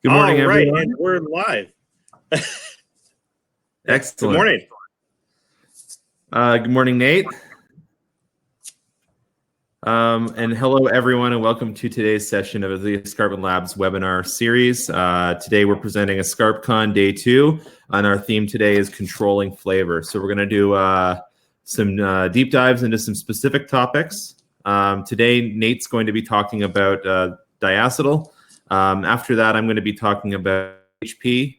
Good morning, All right, everyone. and we're live. Excellent. Good morning. Good morning, Nate. And hello, everyone, and welcome to today's session of the Escarpment Labs webinar series. Today, we're presenting EscarpCon Day 2, and our theme today is controlling flavor. So we're going to do some deep dives into some specific topics. Today, Nate's going to be talking about diacetyl. After that, I'm going to be talking about HP,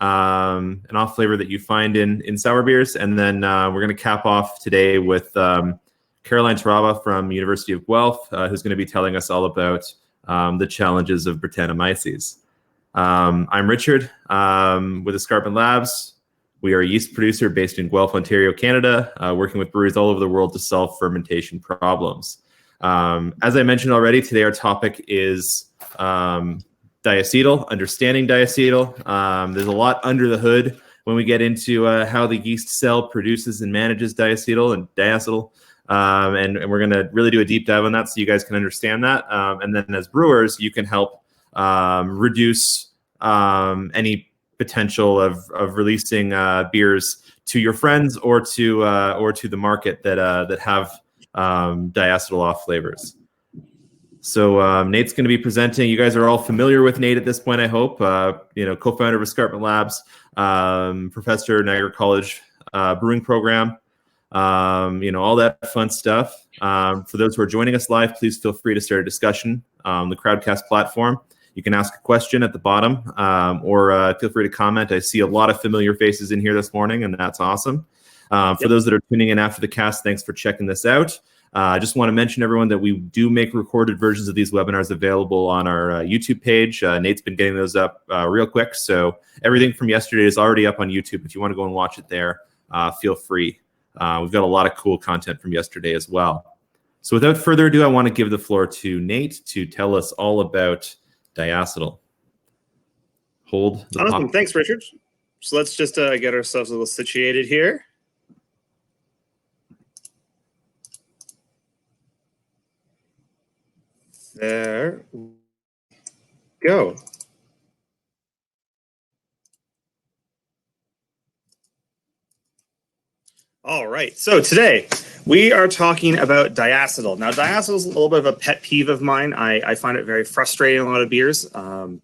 an off flavor that you find in sour beers. And then we're going to cap off today with Caroline Taraba from University of Guelph, who's going to be telling us all about the challenges of Brettanomyces. I'm Richard with Escarpment Labs. We are a yeast producer based in Guelph, Ontario, Canada, working with breweries all over the world to solve fermentation problems. As I mentioned already, today our topic is diacetyl, understanding diacetyl. There's a lot under the hood when we get into how the yeast cell produces and manages diacetyl and diacetyl. And we're going to really do a deep dive on that so you guys can understand that. And then as brewers, you can help reduce any potential of releasing beers to your friends or to the market that have diacetyl off flavors. So Nate's going to be presenting. You guys are all familiar with Nate at this point, I hope. Co-founder of Escarpment Labs, professor at Niagara College brewing program. All that fun stuff. For those who are joining us live, please feel free to start a discussion on the Crowdcast platform. You can ask a question at the bottom or feel free to comment. I see a lot of familiar faces in here this morning, and that's awesome. For those that are tuning in after the cast, thanks for checking this out. I just want to mention, everyone, that we do make recorded versions of these webinars available on our YouTube page. Nate's been getting those up real quick, so everything from yesterday is already up on YouTube. If you want to go and watch it there, feel free. We've got a lot of cool content from yesterday as well. So without further ado, I want to give the floor to Nate to tell us all about diacetyl. Hold the Awesome. pop. Thanks, Richard. So let's just get ourselves a little situated here. There we go. All right. So today we are talking about diacetyl. Now, diacetyl is a little bit of a pet peeve of mine. I find it very frustrating in a lot of beers. We'll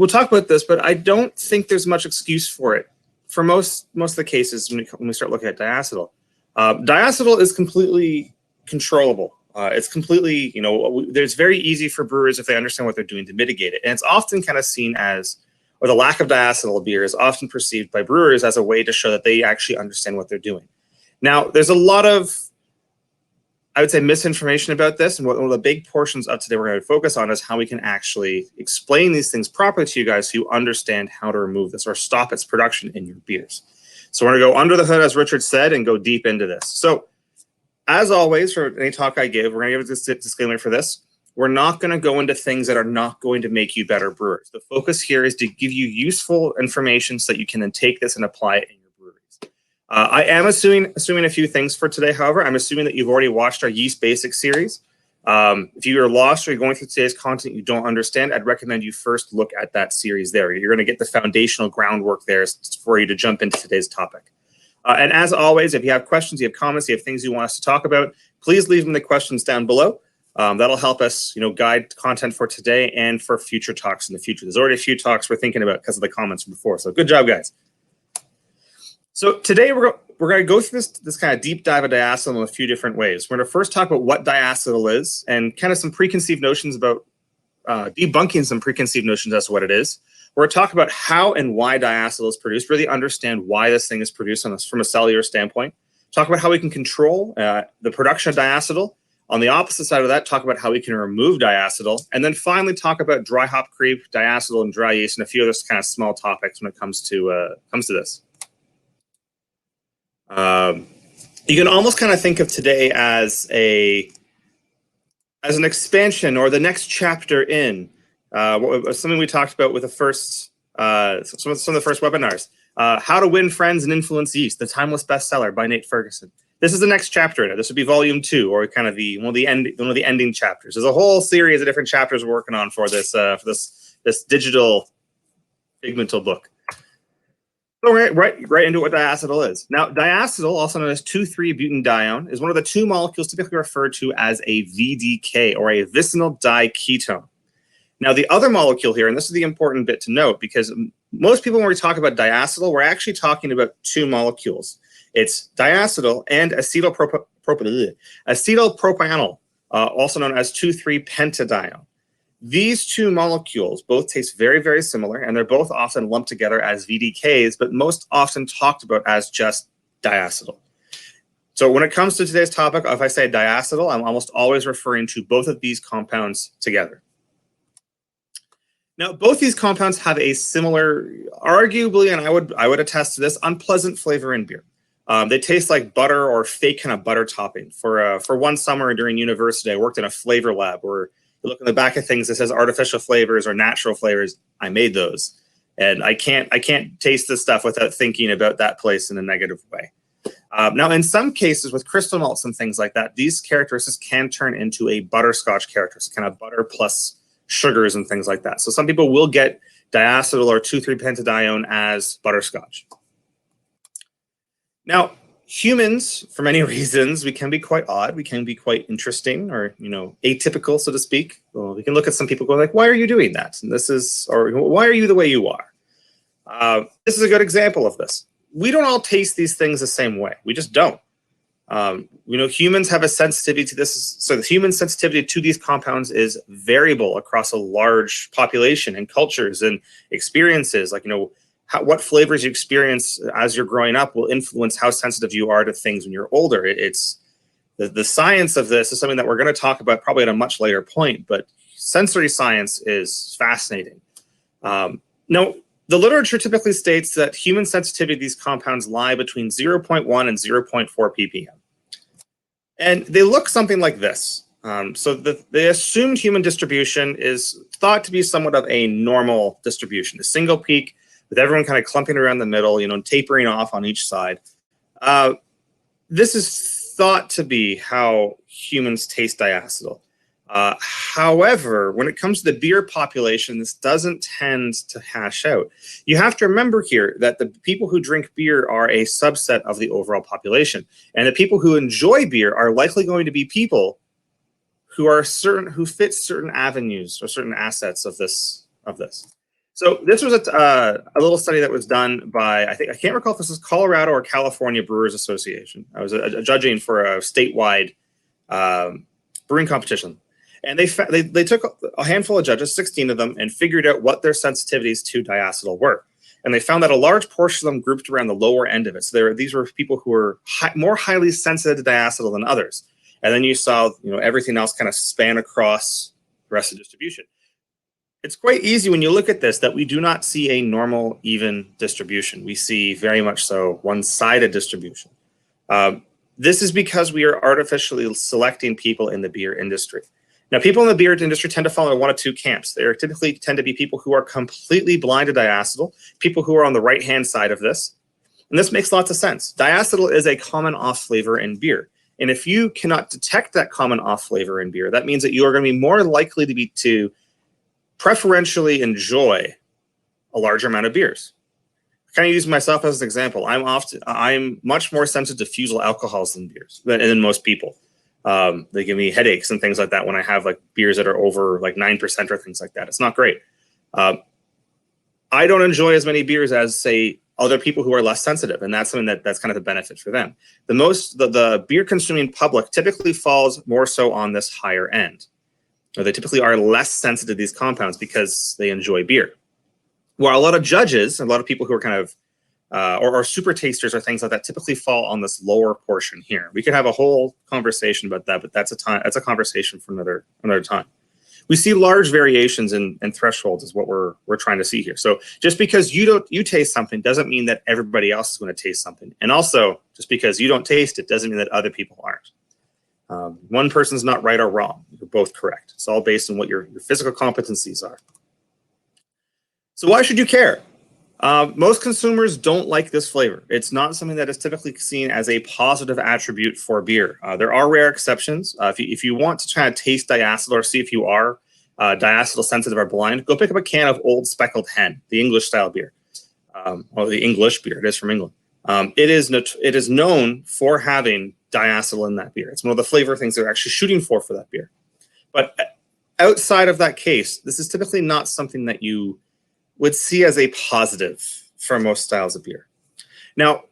talk about this, but I don't think there's much excuse for it. For most of the cases, when we start looking at diacetyl, diacetyl is completely controllable. It's completely, it's very easy for brewers if they understand what they're doing to mitigate it. And it's often kind of seen as, or the lack of diacetyl beer is often perceived by brewers as a way to show that they actually understand what they're doing. Now, there's a lot of, I would say, misinformation about this. And one of the big portions of today we're going to focus on is how we can actually explain these things properly to you guys so you understand how to remove this or stop its production in your beers. So we're going to go under the hood, as Richard said, and go deep into this. So as always, for any talk I give, we're going to give a disclaimer for this. We're not going to go into things that are not going to make you better brewers. The focus here is to give you useful information so that you can then take this and apply it in your breweries. I am assuming a few things for today, however. I'm assuming that you've already watched our Yeast Basics series. If you are lost or you're going through today's content you don't understand, I'd recommend you first look at that series there. You're going to get the foundational groundwork there for you to jump into today's topic. And as always, if you have questions, you have comments, you have things you want us to talk about, please leave them in the questions down below. That'll help us, guide content for today and for future talks in the future. There's already a few talks we're thinking about because of the comments from before. So good job, guys. So today we're going to go through this kind of deep dive of diacetyl in a few different ways. We're going to first talk about what diacetyl is and kind of some preconceived notions about debunking some preconceived notions as to what it is. We're going to talk about how and why diacetyl is produced, really understand why this thing is produced from a cellular standpoint. Talk about how we can control the production of diacetyl. On the opposite side of that, talk about how we can remove diacetyl. And then finally talk about dry hop creep, diacetyl, and dry yeast, and a few other kind of small topics when it comes to this. You can almost kind of think of today as an expansion or the next chapter in something we talked about with the first some of the first webinars. How to Win Friends and Influence Yeast, the timeless bestseller by Nate Ferguson. This is the next chapter in it. This would be volume 2, or kind of one of the ending chapters. There's a whole series of different chapters we're working on for this this digital pigmental book. So right into what diacetyl is. Now, diacetyl, also known as 2,3-butanedione, is one of the two molecules typically referred to as a VDK, or a vicinal diketone. Now, the other molecule here, and this is the important bit to note, because most people, when we talk about diacetyl, we're actually talking about two molecules. It's diacetyl and acetylpropanol, also known as 2,3-pentadione. These two molecules both taste very, very similar, and they're both often lumped together as VDKs, but most often talked about as just diacetyl. So when it comes to today's topic, if I say diacetyl, I'm almost always referring to both of these compounds together. Now, both these compounds have a similar, arguably, and I would attest to this, unpleasant flavor in beer. They taste like butter or fake kind of butter topping. For one summer during university, I worked in a flavor lab where you look in the back of things that says artificial flavors or natural flavors. I made those, and I can't taste this stuff without thinking about that place in a negative way. Now, in some cases with crystal malts and things like that, these characteristics can turn into a butterscotch characteristic, kind of butter plus sugars and things like that. So some people will get diacetyl or 2,3-pentadione as butterscotch. Now, humans, for many reasons, we can be quite odd. We can be quite interesting, or atypical, so to speak. Well, we can look at some people going like, "Why are you doing that?" And this is, or "Why are you the way you are?" This is a good example of this. We don't all taste these things the same way. We just don't. Humans have a sensitivity to this. So the human sensitivity to these compounds is variable across a large population and cultures and experiences. Like, what flavors you experience as you're growing up will influence how sensitive you are to things when you're older. It's the science of this is something that we're going to talk about probably at a much later point, but sensory science is fascinating. Now, the literature typically states that human sensitivity to these compounds lie between 0.1 and 0.4 ppm. And they look something like this. So the assumed human distribution is thought to be somewhat of a normal distribution, a single peak with everyone kind of clumping around the middle, tapering off on each side. This is thought to be how humans taste diacetyl. However, when it comes to the beer population, this doesn't tend to hash out. You have to remember here that the people who drink beer are a subset of the overall population. And the people who enjoy beer are likely going to be people who fit certain avenues or certain assets of this. So this was a little study that was done by, I can't recall if this is Colorado or California Brewers Association. I was judging for a statewide brewing competition. And they took a handful of judges, 16 of them, and figured out what their sensitivities to diacetyl were. And they found that a large portion of them grouped around the lower end of it. So these were people who were more highly sensitive to diacetyl than others. And then you saw everything else kind of span across the rest of the distribution. It's quite easy when you look at this that we do not see a normal, even distribution. We see very much so one-sided distribution. This is because we are artificially selecting people in the beer industry. Now, people in the beer industry tend to fall into one of two camps. They typically tend to be people who are completely blind to diacetyl, people who are on the right-hand side of this. And this makes lots of sense. Diacetyl is a common off-flavor in beer. And if you cannot detect that common off-flavor in beer, that means that you are going to be more likely to preferentially enjoy a larger amount of beers. I kind of use myself as an example. I'm much more sensitive to fusel alcohols than most people. They give me headaches and things like that when I have like beers that are over like 9% or things like that. It's not great. I don't enjoy as many beers as, say, other people who are less sensitive, and that's something that's kind of the benefit for them. The beer consuming public typically falls more so on this higher end. Or they typically are less sensitive to these compounds because they enjoy beer. While a lot of judges, a lot of people who are kind of or super tasters or things like that typically fall on this lower portion here. We could have a whole conversation about that, but that's a conversation for another time. We see large variations in thresholds is what we're trying to see here. So just because you taste something doesn't mean that everybody else is going to taste something. And also, just because you don't taste it doesn't mean that other people aren't. One person's not right or wrong. You're both correct. It's all based on what your physical competencies are. So why should you care? Most consumers don't like this flavor. It's not something that is typically seen as a positive attribute for beer. There are rare exceptions. If you want to try to taste diacetyl or see if you are diacetyl sensitive or blind, go pick up a can of Old Speckled Hen, the English style beer, or the English beer. It is from England. It is known for having diacetyl in that beer. It's one of the flavor things they're actually shooting for that beer. But outside of that case, this is typically not something that you would see as a positive for most styles of beer. Now,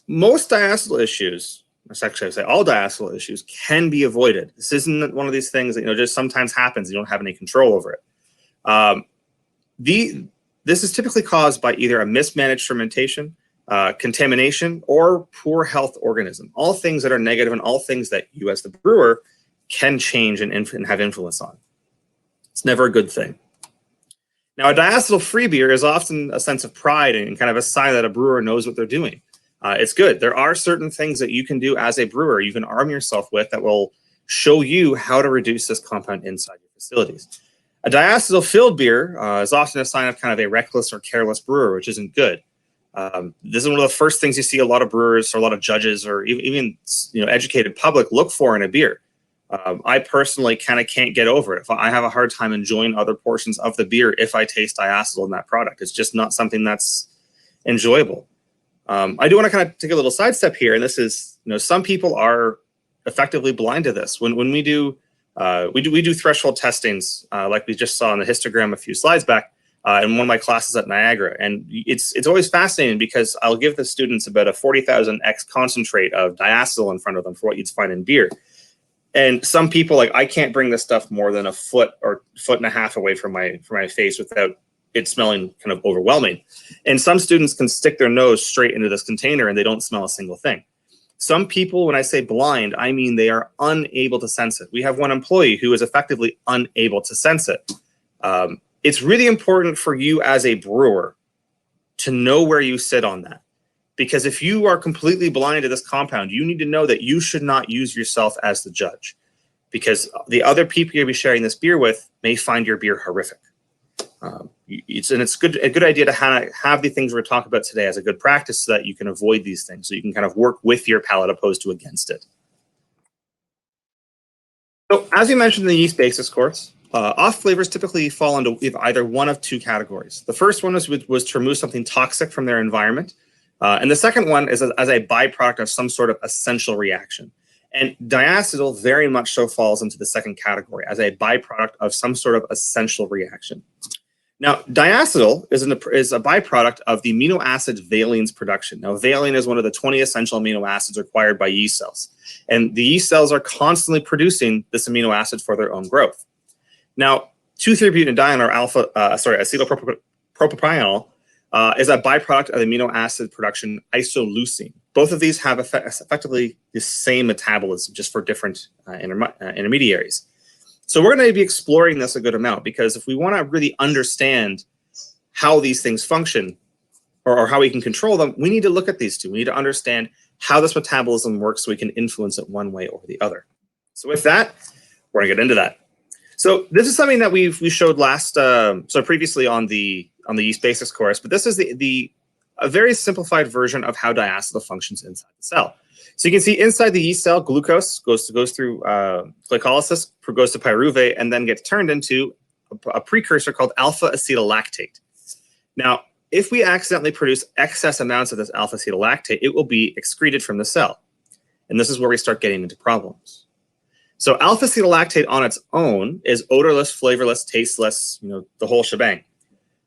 most diacetyl issues, actually I would say all diacetyl issues, can be avoided. This isn't one of these things that just sometimes happens. You don't have any control over it. This is typically caused by either a mismanaged fermentation, contamination, or poor health organism. All things that are negative and all things that you as the brewer can change and have influence on. It's never a good thing. Now, a diacetyl-free beer is often a sense of pride and kind of a sign that a brewer knows what they're doing. It's good. There are certain things that you can do as a brewer, you can arm yourself with, that will show you how to reduce this compound inside your facilities. A diacetyl-filled beer is often a sign of kind of a reckless or careless brewer, which isn't good. This is one of the first things you see a lot of brewers or a lot of judges or even educated public look for in a beer. I personally kind of can't get over it. I have a hard time enjoying other portions of the beer if I taste diacetyl in that product. It's just not something that's enjoyable. I do want to kind of take a little sidestep here, and this is, some people are effectively blind to this. When we do threshold testings, like we just saw in the histogram a few slides back, in one of my classes at Niagara, and it's always fascinating because I'll give the students about a 40,000x concentrate of diacetyl in front of them for what you'd find in beer. And some people, like, I can't bring this stuff more than a foot or foot and a half away from my face without it smelling kind of overwhelming. And some students can stick their nose straight into this container and they don't smell a single thing. Some people, when I say blind, I mean they are unable to sense it. We have one employee who is effectively unable to sense it. It's really important for you as a brewer to know where you sit on that. Because if you are completely blind to this compound, you need to know that you should not use yourself as the judge, because the other people you'll be sharing this beer with may find your beer horrific. It's a good idea to have the things we're talking about today as a good practice so that you can avoid these things, so you can kind of work with your palate opposed to against it. So as we mentioned in the yeast basis course, off-flavors typically fall into either one of two categories. The first one was to remove something toxic from their environment. And the second one is as a byproduct of some sort of essential reaction. And diacetyl very much so falls into the second category, as a byproduct of some sort of essential reaction. Now, diacetyl is a byproduct of the amino acid valine production. Now, valine is one of the 20 essential amino acids required by yeast cells. And the yeast cells are constantly producing this amino acid for their own growth. Now, 2,3-butadiene, or acetylpropanol, is a byproduct of the amino acid production isoleucine. Both of these have effectively the same metabolism, just for different intermediaries. So we're going to be exploring this a good amount, because if we want to really understand how these things function, or how we can control them, we need to look at these two. We need to understand how this metabolism works so we can influence it one way or the other. So with that, we're going to get into that. So this is something that we showed previously on the yeast basis course, but this is a very simplified version of how diacetyl functions inside the cell. So you can see inside the yeast cell, glucose goes through glycolysis, goes to pyruvate, and then gets turned into a precursor called alpha-acetylactate. Now, if we accidentally produce excess amounts of this alpha-acetylactate, it will be excreted from the cell. And this is where we start getting into problems. So alpha-acetylactate on its own is odorless, flavorless, tasteless, the whole shebang.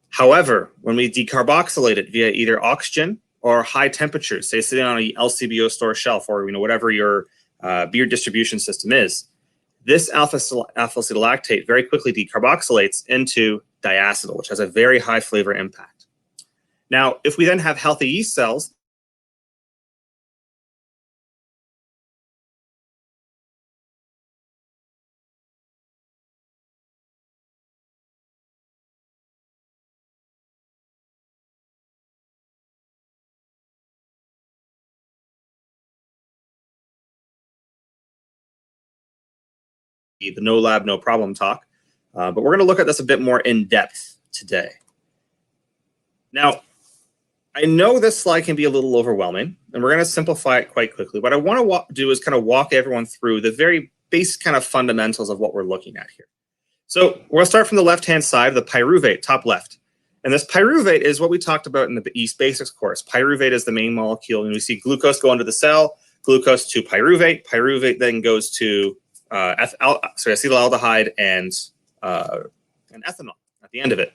However, when we decarboxylate it via either oxygen or high temperatures, say sitting on a LCBO store shelf, or whatever your beer distribution system is, this alpha-acetylactate very quickly decarboxylates into diacetyl, which has a very high flavor impact. Now, if we then have healthy yeast cells, the no lab, no problem talk. But we're going to look at this a bit more in depth today. Now, I know this slide can be a little overwhelming, and we're going to simplify it quite quickly. What I want to do is kind of walk everyone through the very basic kind of fundamentals of what we're looking at here. So we'll start from the left-hand side, the pyruvate, top left. And this pyruvate is what we talked about in the yeast basics course. Pyruvate is the main molecule, and we see glucose go into the cell, glucose to pyruvate. Pyruvate then goes to acetaldehyde and ethanol at the end of it.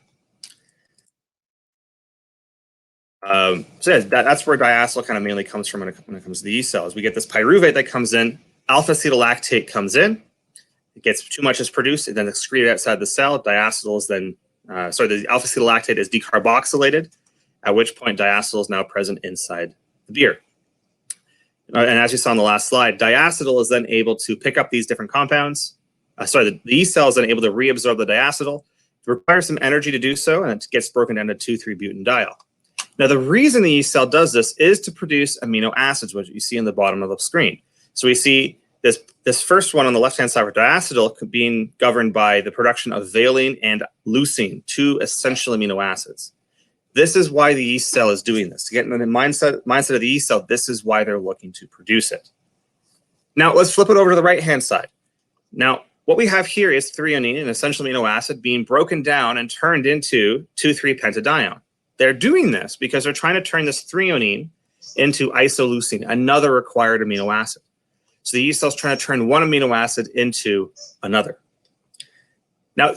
So yeah, that's where diacetyl kind of mainly comes from when it comes to the yeast cells. We get this pyruvate that comes in, alpha-acetolactate comes in, it gets too much is produced, and then excreted outside the cell. Diacetyl is then, the alpha-acetolactate is decarboxylated, at which point diacetyl is now present inside the beer. And as you saw on the last slide, diacetyl is then able to pick up these different compounds. The yeast cell is then able to reabsorb the diacetyl. It requires some energy to do so, and it gets broken down to 2,3-butanediol. Now, the reason the yeast cell does this is to produce amino acids, which you see in the bottom of the screen. So we see this first one on the left-hand side for diacetyl being governed by the production of valine and leucine, two essential amino acids. This is why the yeast cell is doing this. To get in the mindset of the yeast cell, this is why they're looking to produce it. Now, let's flip it over to the right-hand side. Now, what we have here is threonine, an essential amino acid, being broken down and turned into 2,3-pentadione. They're doing this because they're trying to turn this threonine into isoleucine, another required amino acid. So the yeast cell is trying to turn one amino acid into another. Now,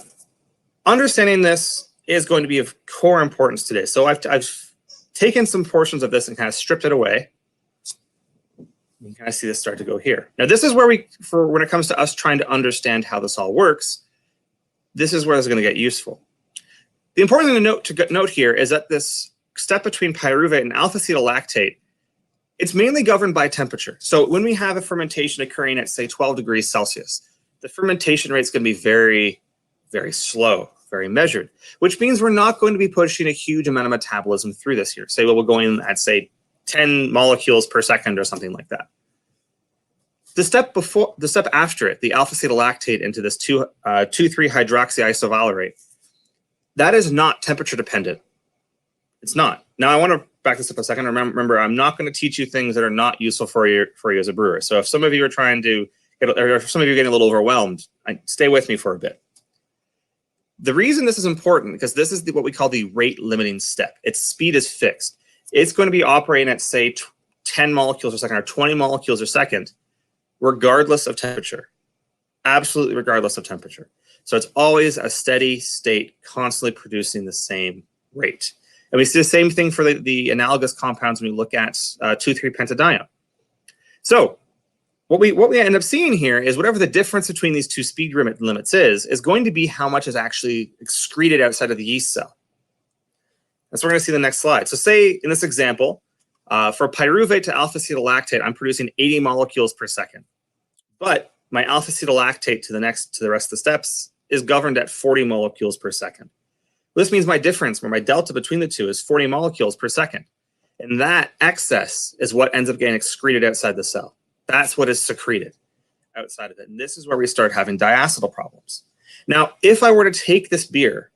understanding this is going to be of core importance today. So I've taken some portions of this and kind of stripped it away. You can kind of see this start to go here. Now, this is where when it comes to us trying to understand how this all works, this is where it's going to get useful. The important thing to note here is that this step between pyruvate and alpha-acetolactate, it's mainly governed by temperature. So when we have a fermentation occurring at, say, 12 degrees Celsius, the fermentation rate is going to be very, very slow, very measured, which means we're not going to be pushing a huge amount of metabolism through this here. Say we're going at, say, 10 molecules per second or something like that. The step after it, the alpha-acetolactate into this 2,3-hydroxyisovalerate, that is not temperature dependent. It's not. Now, I want to back this up a second. Remember, I'm not going to teach you things that are not useful for you as a brewer. So if some of you are trying to, or if some of you are getting a little overwhelmed, stay with me for a bit. The reason this is important, because this is what we call the rate limiting step. Its speed is fixed. It's going to be operating at, say, 10 molecules per second or 20 molecules per second, regardless of temperature. Absolutely regardless of temperature. So it's always a steady state, constantly producing the same rate. And we see the same thing for the analogous compounds when we look at 2,3-pentadione. So what we end up seeing here is whatever the difference between these two speed limits is going to be how much is actually excreted outside of the yeast cell. That's what we're going to see in the next slide. So say in this example, for pyruvate to alpha-acetolactate, I'm producing 80 molecules per second. But my alpha-acetolactate to the rest of the steps is governed at 40 molecules per second. This means my difference, or my delta between the two, is 40 molecules per second. And that excess is what ends up getting excreted outside the cell. That's what is secreted outside of it. And this is where we start having diacetyl problems. Now, if I were to take this beer,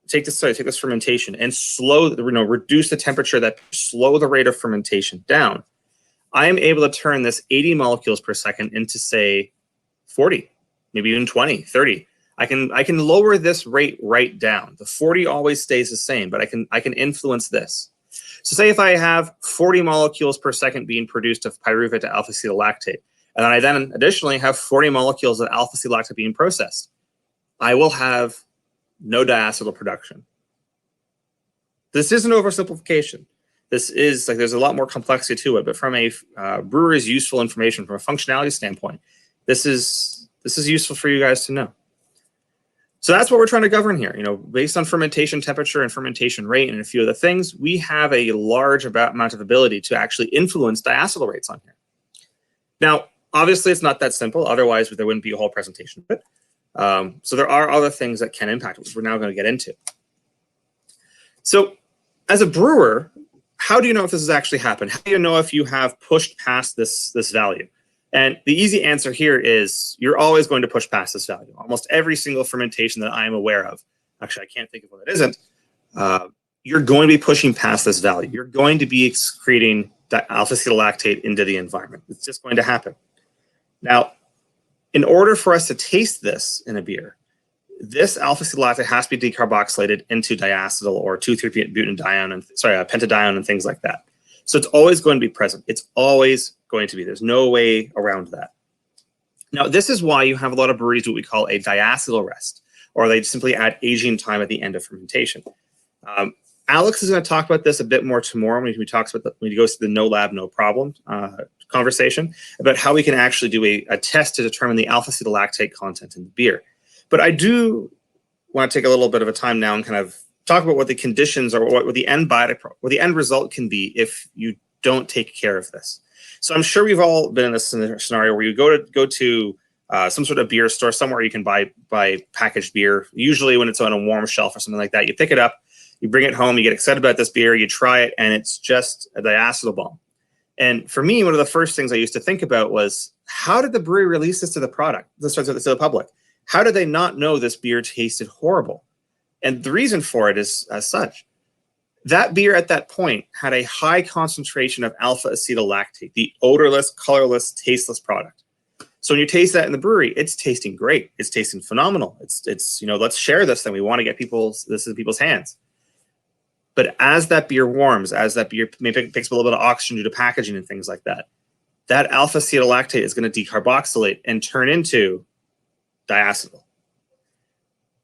take this fermentation and reduce the temperature, that slow the rate of fermentation down, I am able to turn this 80 molecules per second into, say, 40, maybe even 20, 30. I can lower this rate right down. The 40 always stays the same, but I can influence this. So say if I have 40 molecules per second being produced of pyruvate to alpha-acetolactate, and I then additionally have 40 molecules of alpha-acetolactate being processed, I will have no diacetyl production. This is an oversimplification. This is there's a lot more complexity to it, but from a brewer's useful information, from a functionality standpoint, this is useful for you guys to know. So that's what we're trying to govern here. Based on fermentation temperature and fermentation rate and a few other things, we have a large amount of ability to actually influence diacetyl rates on here. Now, obviously, it's not that simple. Otherwise, there wouldn't be a whole presentation of it. So there are other things that can impact it, which we're now going to get into. So as a brewer, how do you know if this has actually happened? How do you know if you have pushed past this value? And the easy answer here is you're always going to push past this value. Almost every single fermentation that I am aware of, actually I can't think of one that isn't, you're going to be pushing past this value. You're going to be excreting alpha-acetolactate into the environment. It's just going to happen. Now, in order for us to taste this in a beer, this alpha-acetylactate has to be decarboxylated into diacetyl or 2,3-butadiene and pentadiene and things like that. So it's always going to be present. It's always going to be. There's no way around that. Now, this is why you have a lot of breweries do what we call a diacetyl rest, or they simply add aging time at the end of fermentation. Alex is going to talk about this a bit more tomorrow when he talks about when he goes to the no lab, no problem conversation about how we can actually do a test to determine the alpha-acetylactate content in the beer. But I do want to take a little bit of a time now and kind of talk about what the conditions or what the end result can be if you don't take care of this. So I'm sure we've all been in this scenario where you go to some sort of beer store somewhere you can buy packaged beer. Usually when it's on a warm shelf or something like that, you pick it up, you bring it home, you get excited about this beer, you try it, and it's just a diacetyl bomb. And for me, one of the first things I used to think about was, how did the brewery release this to the public? How did they not know this beer tasted horrible? And the reason for it is as such. That beer at that point had a high concentration of alpha-acetylactate, the odorless, colorless, tasteless product. So when you taste that in the brewery, it's tasting great. It's tasting phenomenal. It's let's share this thing. We want to get this in people's hands. But as that beer warms, as that beer maybe picks up a little bit of oxygen due to packaging and things like that, that alpha-acetylactate is going to decarboxylate and turn into diacetyl.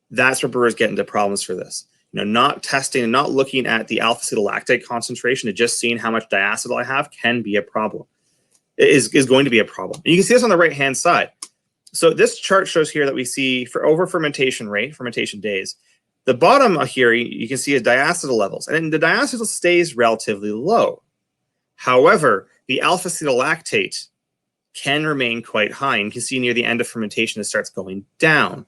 That's where brewers get into problems for this. Not testing and not looking at the alpha-acetylactate concentration and just seeing how much diacetyl I have can be a problem. It is going to be a problem. And you can see this on the right-hand side. So this chart shows here that we see for over fermentation rate, fermentation days. The bottom here, you can see is diacetyl levels. And the diacetyl stays relatively low. However, the alpha-acetylactate can remain quite high. And you can see near the end of fermentation, it starts going down.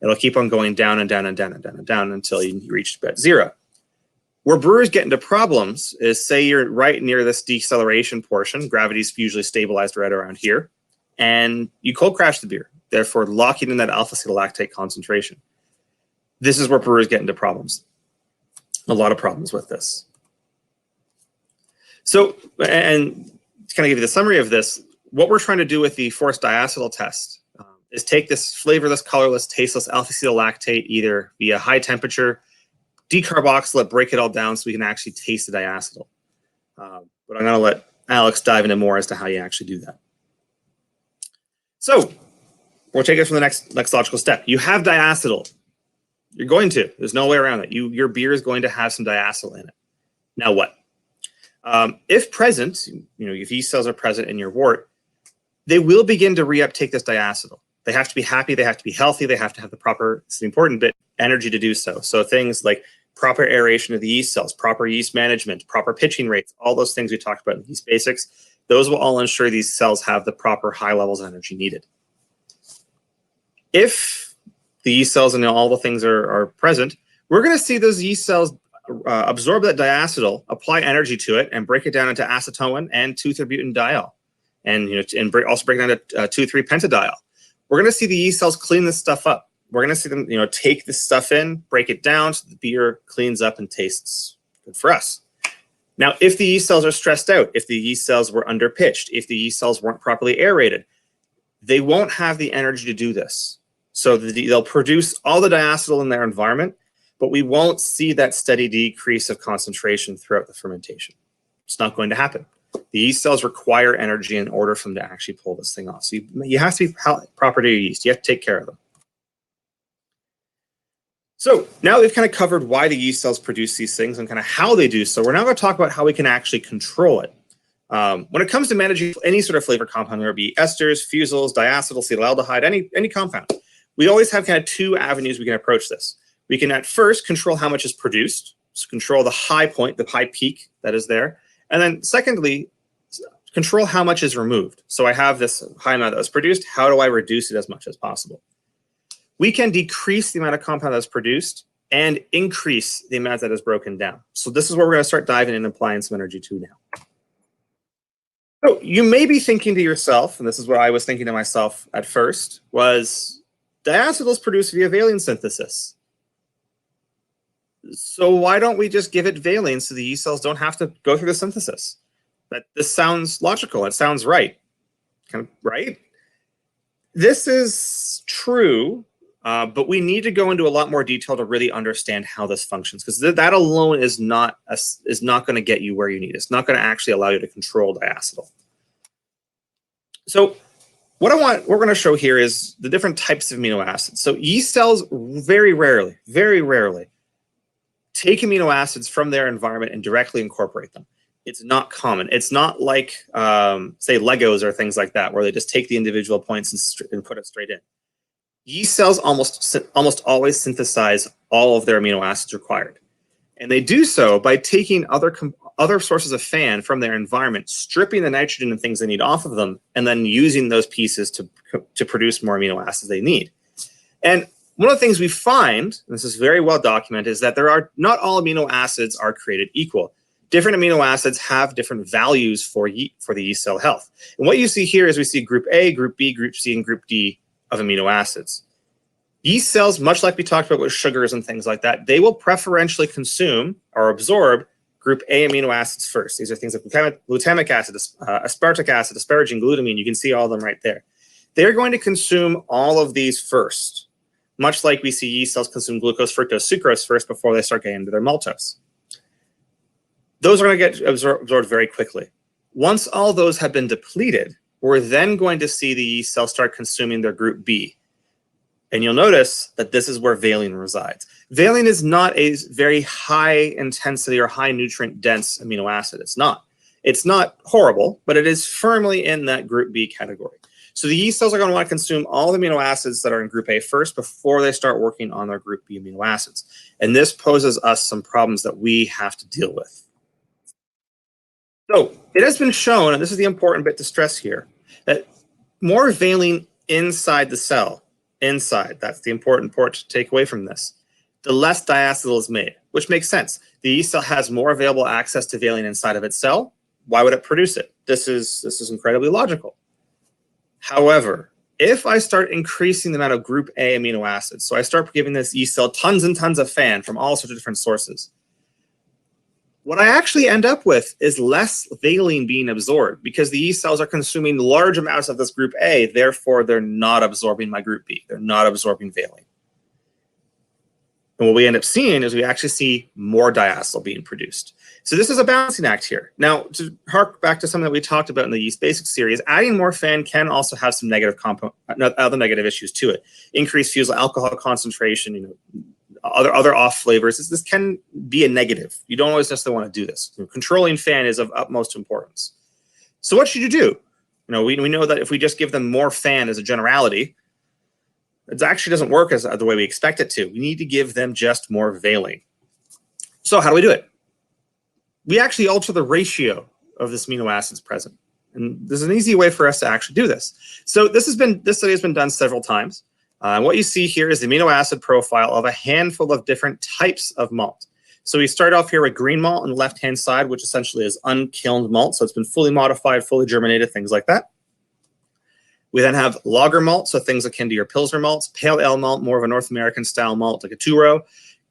It'll keep on going down and down and down and down and down until you reach about zero. Where brewers get into problems is, say you're right near this deceleration portion, gravity's usually stabilized right around here, and you cold crash the beer, therefore locking in that alpha-acetylactate concentration. This is where brewers get into problems. A lot of problems with this. So, and to kind of give you the summary of this, what we're trying to do with the forced diacetyl test is take this flavorless, colorless, tasteless alpha-acetylactate either via high temperature, decarboxylate, break it all down so we can actually taste the diacetyl. But I'm going to let Alex dive into more as to how you actually do that. So we'll take it from the next logical step. You have diacetyl. You're going to. There's no way around it. Your beer is going to have some diacetyl in it. Now what? If present, if yeast cells are present in your wort, they will begin to reuptake this diacetyl. They have to be happy. They have to be healthy. They have to have the proper, it's the important bit, energy to do so. So things like proper aeration of the yeast cells, proper yeast management, proper pitching rates, all those things we talked about in yeast basics, those will all ensure these cells have the proper high levels of energy needed. If the yeast cells and all the things are present, we're going to see those yeast cells absorb that diacetyl, apply energy to it, and break it down into acetone and 2,3-butanediol, and also break it down to 2,3-pentadiol. We're going to see the yeast cells clean this stuff up. We're going to see them, take this stuff in, break it down, so the beer cleans up and tastes good for us. Now, if the yeast cells are stressed out, if the yeast cells were underpitched, if the yeast cells weren't properly aerated, they won't have the energy to do this. So they'll produce all the diacetyl in their environment, but we won't see that steady decrease of concentration throughout the fermentation. It's not going to happen. The yeast cells require energy in order for them to actually pull this thing off. So you have to be proper to your yeast. You have to take care of them. So now we've kind of covered why the yeast cells produce these things and kind of how they do so. We're now going to talk about how we can actually control it. When it comes to managing any sort of flavor compound, whether it be esters, fusiles, diacetyl, acetaldehyde, any compound, we always have kind of two avenues we can approach this. We can at first control how much is produced, so control the high point, the high peak that is there. And then secondly, control how much is removed. So I have this high amount that was produced. How do I reduce it as much as possible? We can decrease the amount of compound that's produced and increase the amount that is broken down. So this is where we're going to start diving in and applying some energy to now. So you may be thinking to yourself, and this is what I was thinking to myself at first, was diacetyl is produced via valine synthesis. So why don't we just give it valine so the yeast cells don't have to go through the synthesis? This sounds logical. It sounds right. Right? This is true But we need to go into a lot more detail to really understand how this functions, because that alone is not going to get you where you need. It's not going to actually allow you to control diacetyl. So what we're going to show here is the different types of amino acids. So yeast cells very rarely take amino acids from their environment and directly incorporate them. It's not common. It's not like, say, Legos or things like that, where they just take the individual points and put it straight in. Yeast cells almost always synthesize all of their amino acids required. And they do so by taking other sources of FAN from their environment, stripping the nitrogen and things they need off of them, and then using those pieces to produce more amino acids they need. And one of the things we find, and this is very well documented, is that not all amino acids are created equal. Different amino acids have different values for the yeast cell health. And what you see here is we see group A, group B, group C, and group D of amino acids. Yeast cells, much like we talked about with sugars and things like that, they will preferentially consume or absorb group A amino acids first. These are things like glutamic acid, aspartic acid, asparagine, glutamine. You can see all of them right there. They're going to consume all of these first, much like we see yeast cells consume glucose, fructose, sucrose first before they start getting into their maltose. Those are going to get absorbed very quickly. Once all those have been depleted, we're then going to see the yeast cells start consuming their group B. And you'll notice that this is where valine resides. Valine is not a very high intensity or high nutrient dense amino acid. It's not. It's not horrible, but it is firmly in that group B category. So the yeast cells are going to want to consume all the amino acids that are in group A first before they start working on their group B amino acids. And this poses us some problems that we have to deal with. So it has been shown, and this is the important bit to stress here, that more valine inside the cell, that's the important part to take away from this, the less diacetyl is made, which makes sense. The yeast cell has more available access to valine inside of its cell. Why would it produce it? This is incredibly logical. However, if I start increasing the amount of group A amino acids, so I start giving this yeast cell tons and tons of FAN from all sorts of different sources, what I actually end up with is less valine being absorbed because the yeast cells are consuming large amounts of this group A, therefore they're not absorbing my group B. They're not absorbing valine. And what we end up seeing is we actually see more diacetyl being produced. So this is a balancing act here. Now, to hark back to something that we talked about in the Yeast Basics series, adding more FAN can also have some other negative issues to it. Increased fusel alcohol concentration, other off flavors. This can be a negative. You don't always necessarily want to do this. Controlling FAN is of utmost importance. So what should you do? We know that if we just give them more FAN as a generality, it actually doesn't work as the way we expect it to. We need to give them just more valine. So how do we do it? We actually alter the ratio of this amino acids present. And there's an easy way for us to actually do this. So this study has been done several times. What you see here is the amino acid profile of a handful of different types of malt. So we start off here with green malt on the left-hand side, which essentially is unkilned malt. So it's been fully modified, fully germinated, things like that. We then have lager malt, so things akin to your Pilsner malts, pale ale malt, more of a North American style malt, like a two-row,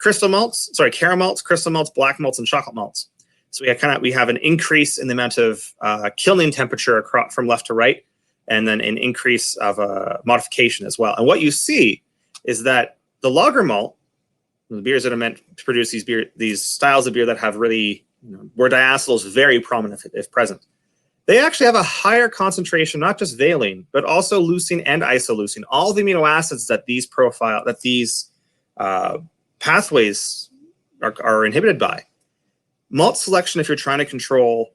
caramel malts, crystal malts, black malts, and chocolate malts. So we have an increase in the amount of kilning temperature from left to right, and then an increase of modification as well. And what you see is that the lager malt, the beers that are meant to produce these styles of beer that have really, where diacetyl is very prominent if present, they actually have a higher concentration, not just valine, but also leucine and isoleucine. All the amino acids that these pathways are inhibited by. Malt selection, if you're trying to control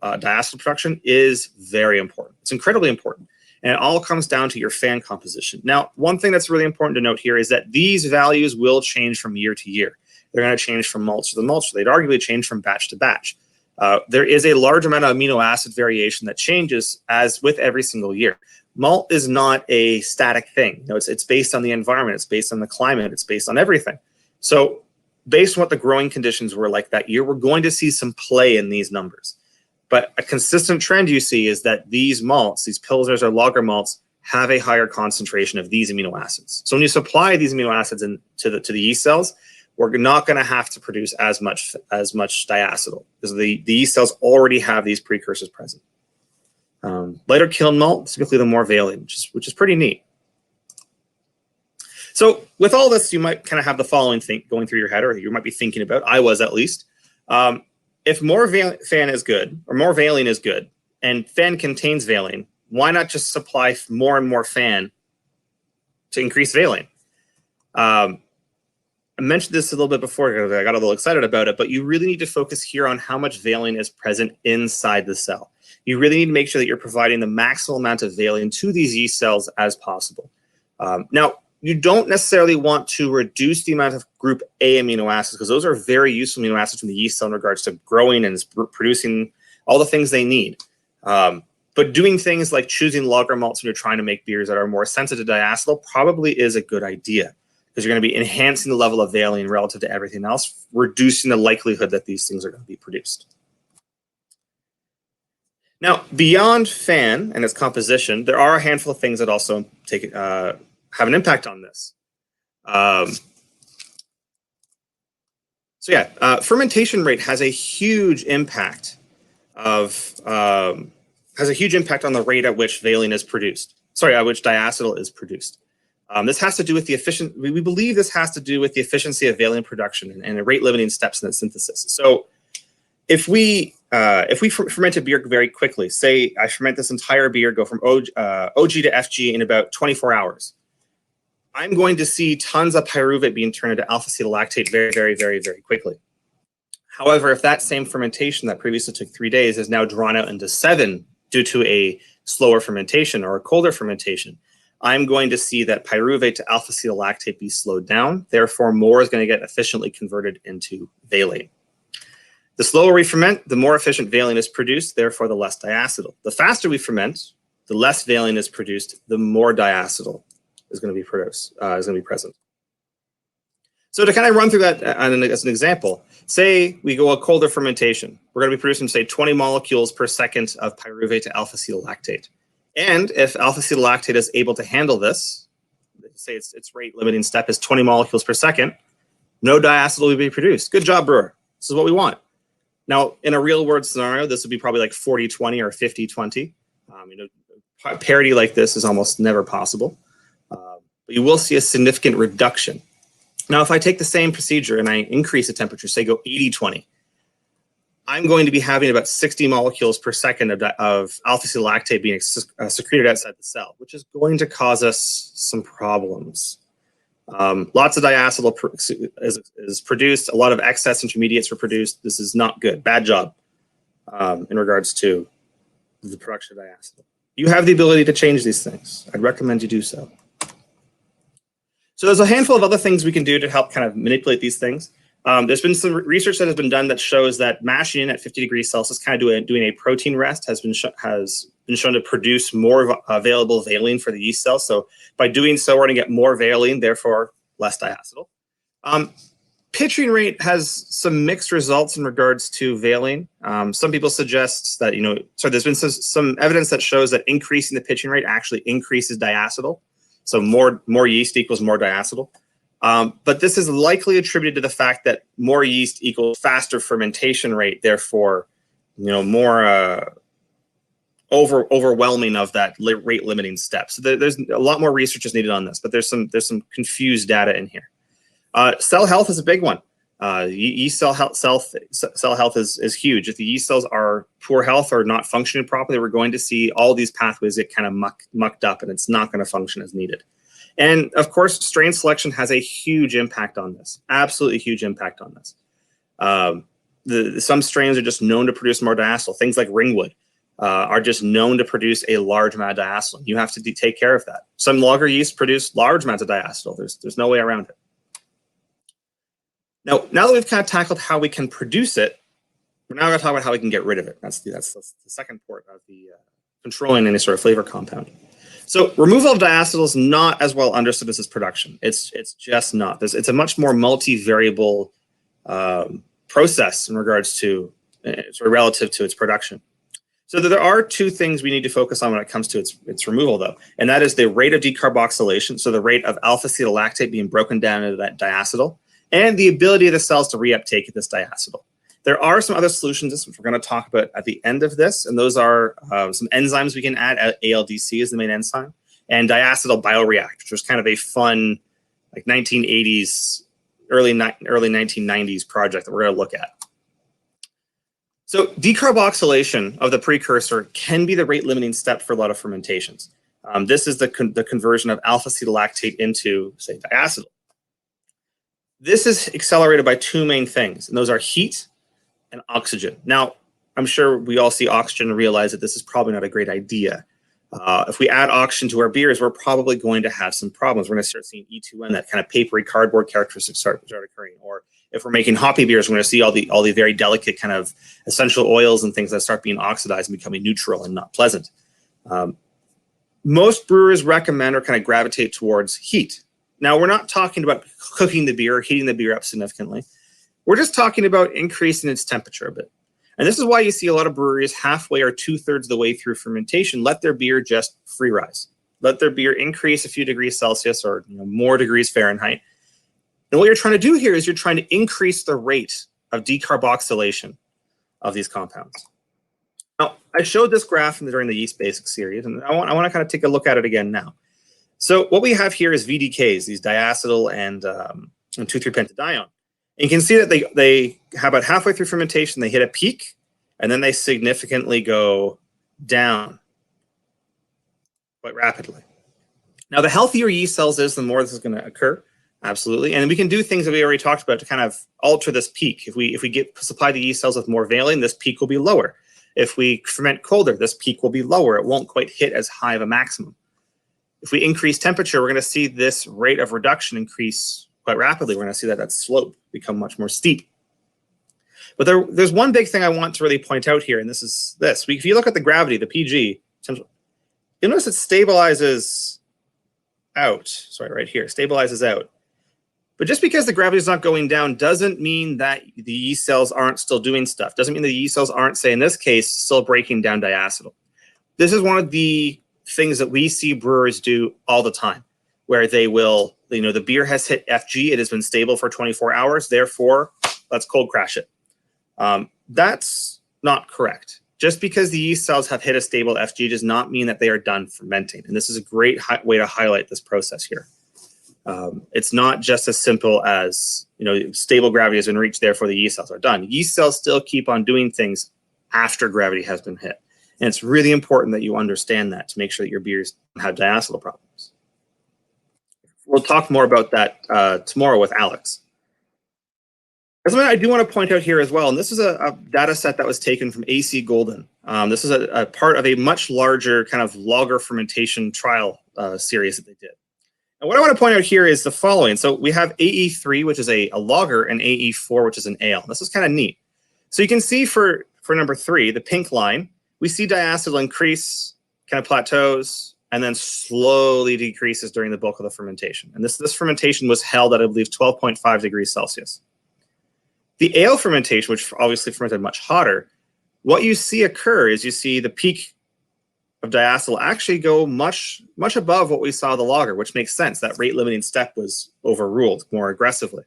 diacetyl production, is very important. It's incredibly important. And it all comes down to your FAN composition. Now, one thing that's really important to note here is that these values will change from year to year. They're going to change from mulch to mulch. They'd arguably change from batch to batch. There is a large amount of amino acid variation that changes as with every single year. Malt is not a static thing. It's based on the environment. It's based on the climate. It's based on everything. So based on what the growing conditions were like that year, we're going to see some play in these numbers. But a consistent trend you see is that these malts, these pilsners or lager malts, have a higher concentration of these amino acids. So when you supply these amino acids to the yeast cells, we're not going to have to produce as much diacetyl because the yeast cells already have these precursors present. Lighter kiln malt, typically the more valine, which is pretty neat. So with all this, you might kind of have the following thing going through your head, or you might be thinking about, I was at least. If more fan is good, or more valine is good, and fan contains valine, why not just supply more and more fan to increase valine? I mentioned this a little bit before because I got a little excited about it, but you really need to focus here on how much valine is present inside the cell. You really need to make sure that you're providing the maximal amount of valine to these yeast cells as possible. Now, you don't necessarily want to reduce the amount of group A amino acids because those are very useful amino acids from the yeast cell in regards to growing and producing all the things they need. But doing things like choosing lager malts when you're trying to make beers that are more sensitive to diacetyl probably is a good idea because you're going to be enhancing the level of valine relative to everything else, reducing the likelihood that these things are going to be produced. Now, beyond fan and its composition, there are a handful of things that also have an impact on this. Fermentation rate has a huge impact on the rate at which valine is produced. Sorry, at which diacetyl is produced. This has to do with we believe this has to do with the efficiency of valine production and the rate limiting steps in its synthesis. So if we ferment a beer very quickly, say I ferment this entire beer, go from OG to FG in about 24 hours, I'm going to see tons of pyruvate being turned into alpha-acetylactate very, very, very, very quickly. However, if that same fermentation that previously took 3 days is now drawn out into 7 due to a slower fermentation or a colder fermentation, I'm going to see that pyruvate to alpha-acetylactate be slowed down. Therefore, more is going to get efficiently converted into valine. The slower we ferment, the more efficient valine is produced, therefore the less diacetyl. The faster we ferment, the less valine is produced, the more diacetyl is going to be produced, is going to be present. So to kind of run through that as an example, say we go a colder fermentation. We're going to be producing, say, 20 molecules per second of pyruvate to alpha-acetylactate. And if alpha-acetylactate is able to handle this, say its rate limiting step is 20 molecules per second, no diacetyl will be produced. Good job, brewer. This is what we want. Now, in a real-world scenario, this would be probably like 40-20 or 50-20. Parity like this is almost never possible. But you will see a significant reduction. Now, if I take the same procedure and I increase the temperature, say go 80-20, I'm going to be having about 60 molecules per second of alpha-acetylactate being secreted outside the cell, which is going to cause us some problems. Lots of diacetyl is produced. A lot of excess intermediates are produced. This is not good. Bad job in regards to the production of diacetyl. You have the ability to change these things. I'd recommend you do so. So there's a handful of other things we can do to help kind of manipulate these things. There's been some research that has been done that shows that mashing in at 50 degrees Celsius, kind of doing a protein rest, has been shown to produce more available valine for the yeast cell. So by doing so, we're going to get more valine, therefore less diacetyl. Pitching rate has some mixed results in regards to valine. Some people suggest that, there's been some evidence that shows that increasing the pitching rate actually increases diacetyl. So more yeast equals more diacetyl. But this is likely attributed to the fact that more yeast equals faster fermentation rate, therefore, more overwhelming of that rate limiting step. So there's a lot more research is needed on this, but there's some confused data in here. Cell health is a big one. Yeast cell health is huge. If the yeast cells are poor health or not functioning properly, we're going to see all these pathways get kind of mucked up, and it's not going to function as needed. And of course, strain selection has a huge impact on this. Absolutely huge impact on this. Some strains are just known to produce more diacetyl. Things like ringwood are just known to produce a large amount of diacetyl. You have to take care of that. Some lager yeast produce large amounts of diacetyl. There's no way around it. Now that we've kind of tackled how we can produce it, we're now going to talk about how we can get rid of it. That's the second part of the controlling any sort of flavor compound. So removal of diacetyl is not as well understood as its production. It's just not. It's a much more multivariable process in regards to relative to its production. So there are two things we need to focus on when it comes to its removal, though, and that is the rate of decarboxylation, so the rate of alpha-acetylactate being broken down into that diacetyl, and the ability of the cells to reuptake this diacetyl. There are some other solutions which we're going to talk about at the end of this, and those are some enzymes we can add. ALDC is the main enzyme, and diacetyl bioreactors, which is kind of a fun like 1980s, early 1990s project that we're going to look at. So decarboxylation of the precursor can be the rate limiting step for a lot of fermentations. This is the conversion of alpha-acetolactate into, say, diacetyl. This is accelerated by two main things, and those are heat and oxygen. Now, I'm sure we all see oxygen and realize that this is probably not a great idea. If we add oxygen to our beers, we're probably going to have some problems. We're going to start seeing E2N, that kind of papery cardboard characteristics start occurring. Or if we're making hoppy beers, we're going to see all the very delicate kind of essential oils and things that start being oxidized and becoming neutral and not pleasant. Most brewers recommend or kind of gravitate towards heat. Now, we're not talking about cooking the beer or heating the beer up significantly. We're just talking about increasing its temperature a bit. And this is why you see a lot of breweries halfway or 2/3 of the way through fermentation let their beer just free rise. Let their beer increase a few degrees Celsius or more degrees Fahrenheit. And what you're trying to do here is you're trying to increase the rate of decarboxylation of these compounds. Now, I showed this graph during the Yeast Basics series, and I want to kind of take a look at it again now. So what we have here is VDKs, these diacetyl and 2,3-pentadione. And you can see that they about halfway through fermentation, they hit a peak, and then they significantly go down quite rapidly. Now, the healthier yeast cells is, the more this is going to occur, absolutely. And we can do things that we already talked about to kind of alter this peak. If we supply the yeast cells with more valine, this peak will be lower. If we ferment colder, this peak will be lower. It won't quite hit as high of a maximum. If we increase temperature, we're going to see this rate of reduction increase quite rapidly. We're going to see that slope become much more steep. But there's one big thing I want to really point out here, and this is this. If you look at the gravity, the PG, you'll notice it stabilizes out. Sorry, right here, stabilizes out. But just because the gravity is not going down doesn't mean that the yeast cells aren't still doing stuff. Doesn't mean the yeast cells aren't, say in this case, still breaking down diacetyl. This is one of the things that we see brewers do all the time, where they will, the beer has hit FG, it has been stable for 24 hours, therefore, let's cold crash it. That's not correct. Just because the yeast cells have hit a stable FG does not mean that they are done fermenting. And this is a great way to highlight this process here. It's not just as simple as, stable gravity has been reached, therefore the yeast cells are done. Yeast cells still keep on doing things after gravity has been hit. And it's really important that you understand that to make sure that your beers don't have diacetyl problems. We'll talk more about that tomorrow with Alex. There's something I do want to point out here as well, and this is a data set that was taken from AC Golden. This is a part of a much larger kind of lager fermentation trial series that they did. And what I want to point out here is the following. So we have AE3, which is a lager, and AE4, which is an ale. This is kind of neat. So you can see for number 3, the pink line, we see diacetyl increase, kind of plateaus, and then slowly decreases during the bulk of the fermentation. And this fermentation was held at, I believe, 12.5 degrees Celsius. The ale fermentation, which obviously fermented much hotter, what you see occur is you see the peak of diacetyl actually go much above what we saw the lager, which makes sense. That rate limiting step was overruled more aggressively.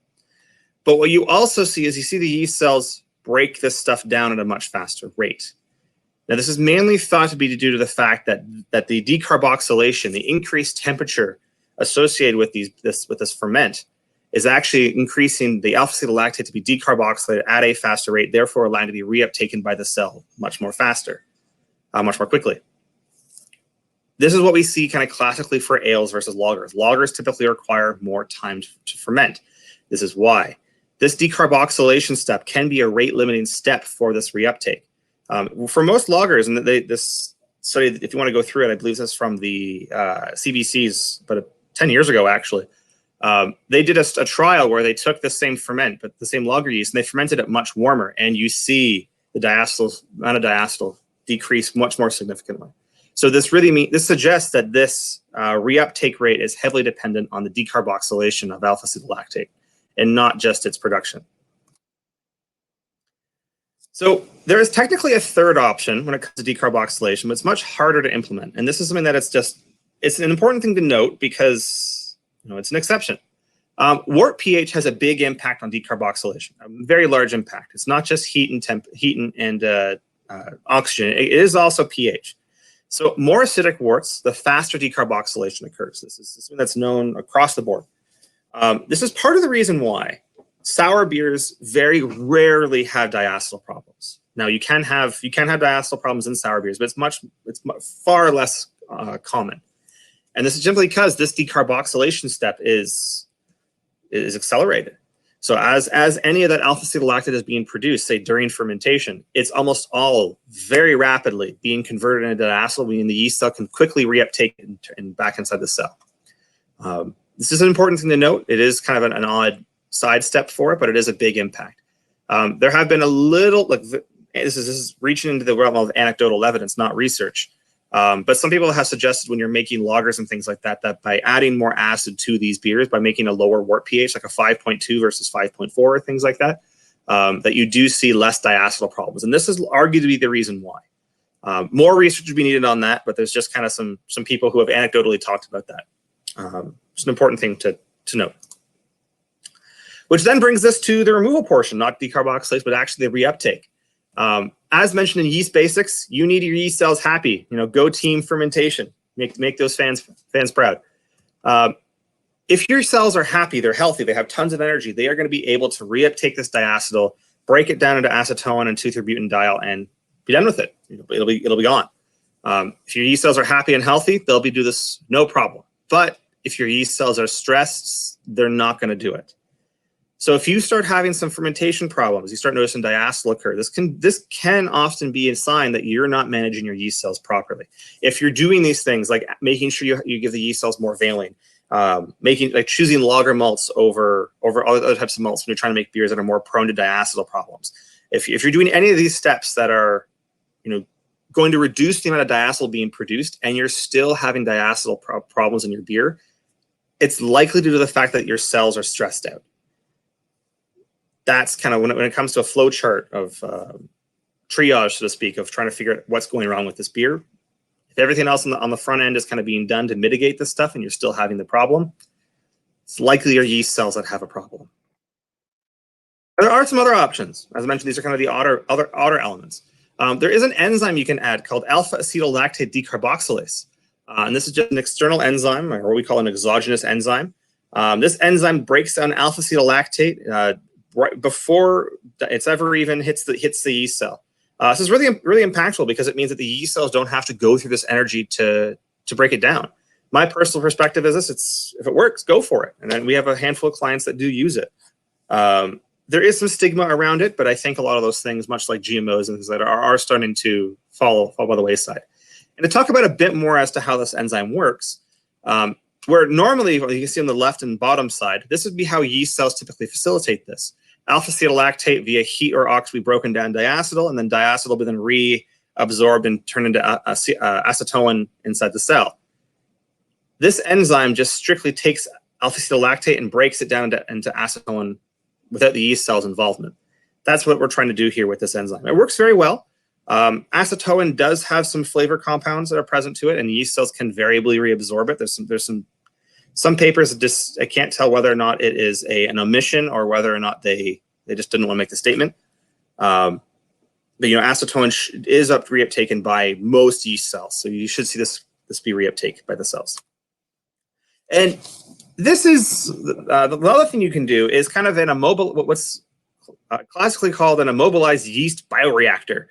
But what you also see is you see the yeast cells break this stuff down at a much faster rate. Now, this is mainly thought to be due to the fact that the decarboxylation, the increased temperature associated with this ferment, is actually increasing the alpha-acetolactate to be decarboxylated at a faster rate, therefore allowing it to be reuptaken by the cell much more quickly. This is what we see kind of classically for ales versus lagers. Lagers typically require more time to ferment. This is why. This decarboxylation step can be a rate-limiting step for this reuptake. For most lagers, and this study, if you want to go through it, I believe this is from the CBCs, but 10 years ago, actually. They did a trial where they took the same ferment, but the same lager yeast, and they fermented it much warmer, and you see the amount of diacetyl decrease much more significantly. So this suggests that this reuptake rate is heavily dependent on the decarboxylation of alpha-acetolactate and not just its production. So there is technically a third option when it comes to decarboxylation, but it's much harder to implement. And this is something that it's an important thing to note because it's an exception. Wort pH has a big impact on decarboxylation, a very large impact. It's not just heat and oxygen. It is also pH. So more acidic worts, the faster decarboxylation occurs. This is something that's known across the board. This is part of the reason why sour beers very rarely have diacetyl problems. Now you can have diacetyl problems in sour beers, but it's far less common. And this is simply because this decarboxylation step is accelerated. So as any of that alpha-acetolactate is being produced, say during fermentation, it's almost all very rapidly being converted into diacetyl, meaning the yeast cell can quickly reuptake and back inside the cell. This is an important thing to note. It is kind of an odd side step for it, but it is a big impact. There have been a little, like this is reaching into the realm of anecdotal evidence, not research. But some people have suggested when you're making lagers and things like that, that by adding more acid to these beers, by making a lower wort pH, like a 5.2 versus 5.4 or things like that, that you do see less diacetyl problems. And this is argued to be the reason why. More research would be needed on that, but there's just kind of some people who have anecdotally talked about that. It's an important thing to note. Which then brings us to the removal portion, not decarboxylase, but actually the reuptake. As mentioned in yeast basics, you need your yeast cells happy. You know, go team fermentation. Make those fans proud. If your cells are happy, they're healthy, they have tons of energy, they are going to be able to reuptake this diacetyl, break it down into acetone and 2,3-butanediol, and be done with it. It'll be gone. If your yeast cells are happy and healthy, they'll do this no problem. But if your yeast cells are stressed, they're not going to do it. So if you start having some fermentation problems, you start noticing diacetyl occur, this can often be a sign that you're not managing your yeast cells properly. If you're doing these things like making sure you give the yeast cells more valine, choosing lager malts over other types of malts when you're trying to make beers that are more prone to diacetyl problems. If you're doing any of these steps that are, going to reduce the amount of diacetyl being produced, and you're still having diacetyl problems in your beer, it's likely due to the fact that your cells are stressed out. That's kind of when it comes to a flow chart of triage, so to speak, of trying to figure out what's going wrong with this beer. If everything else on the front end is kind of being done to mitigate this stuff and you're still having the problem, it's likely your yeast cells that have a problem. There are some other options. As I mentioned, these are kind of the other elements. There is an enzyme you can add called alpha-acetolactate decarboxylase. And this is just an external enzyme, or what we call an exogenous enzyme. This enzyme breaks down alpha-acetolactate right before it's ever even hits the yeast cell. This is really impactful because it means that the yeast cells don't have to go through this energy to break it down. My personal perspective is this: if it works, go for it. And then we have a handful of clients that do use it. There is some stigma around it, but I think a lot of those things, much like GMOs and things that are starting to fall by the wayside. And to talk about a bit more as to how this enzyme works, where normally, you can see on the left and bottom side, this would be how yeast cells typically facilitate this. Alpha-acetolactate via heat or ox will be broken down diacetyl, and then diacetyl will be then reabsorbed and turned into acetone inside the cell. This enzyme just strictly takes alpha-acetolactate and breaks it down into acetone without the yeast cell's involvement. That's what we're trying to do here with this enzyme. It works very well. Acetone does have some flavor compounds that are present to it, and yeast cells can variably reabsorb it. There's some papers that just, I can't tell whether or not it is an omission or whether or not they just didn't want to make the statement. But acetone is reuptaken by most yeast cells, so you should see this be reuptake by the cells. And this is the other thing you can do is kind of what's classically called an immobilized yeast bioreactor.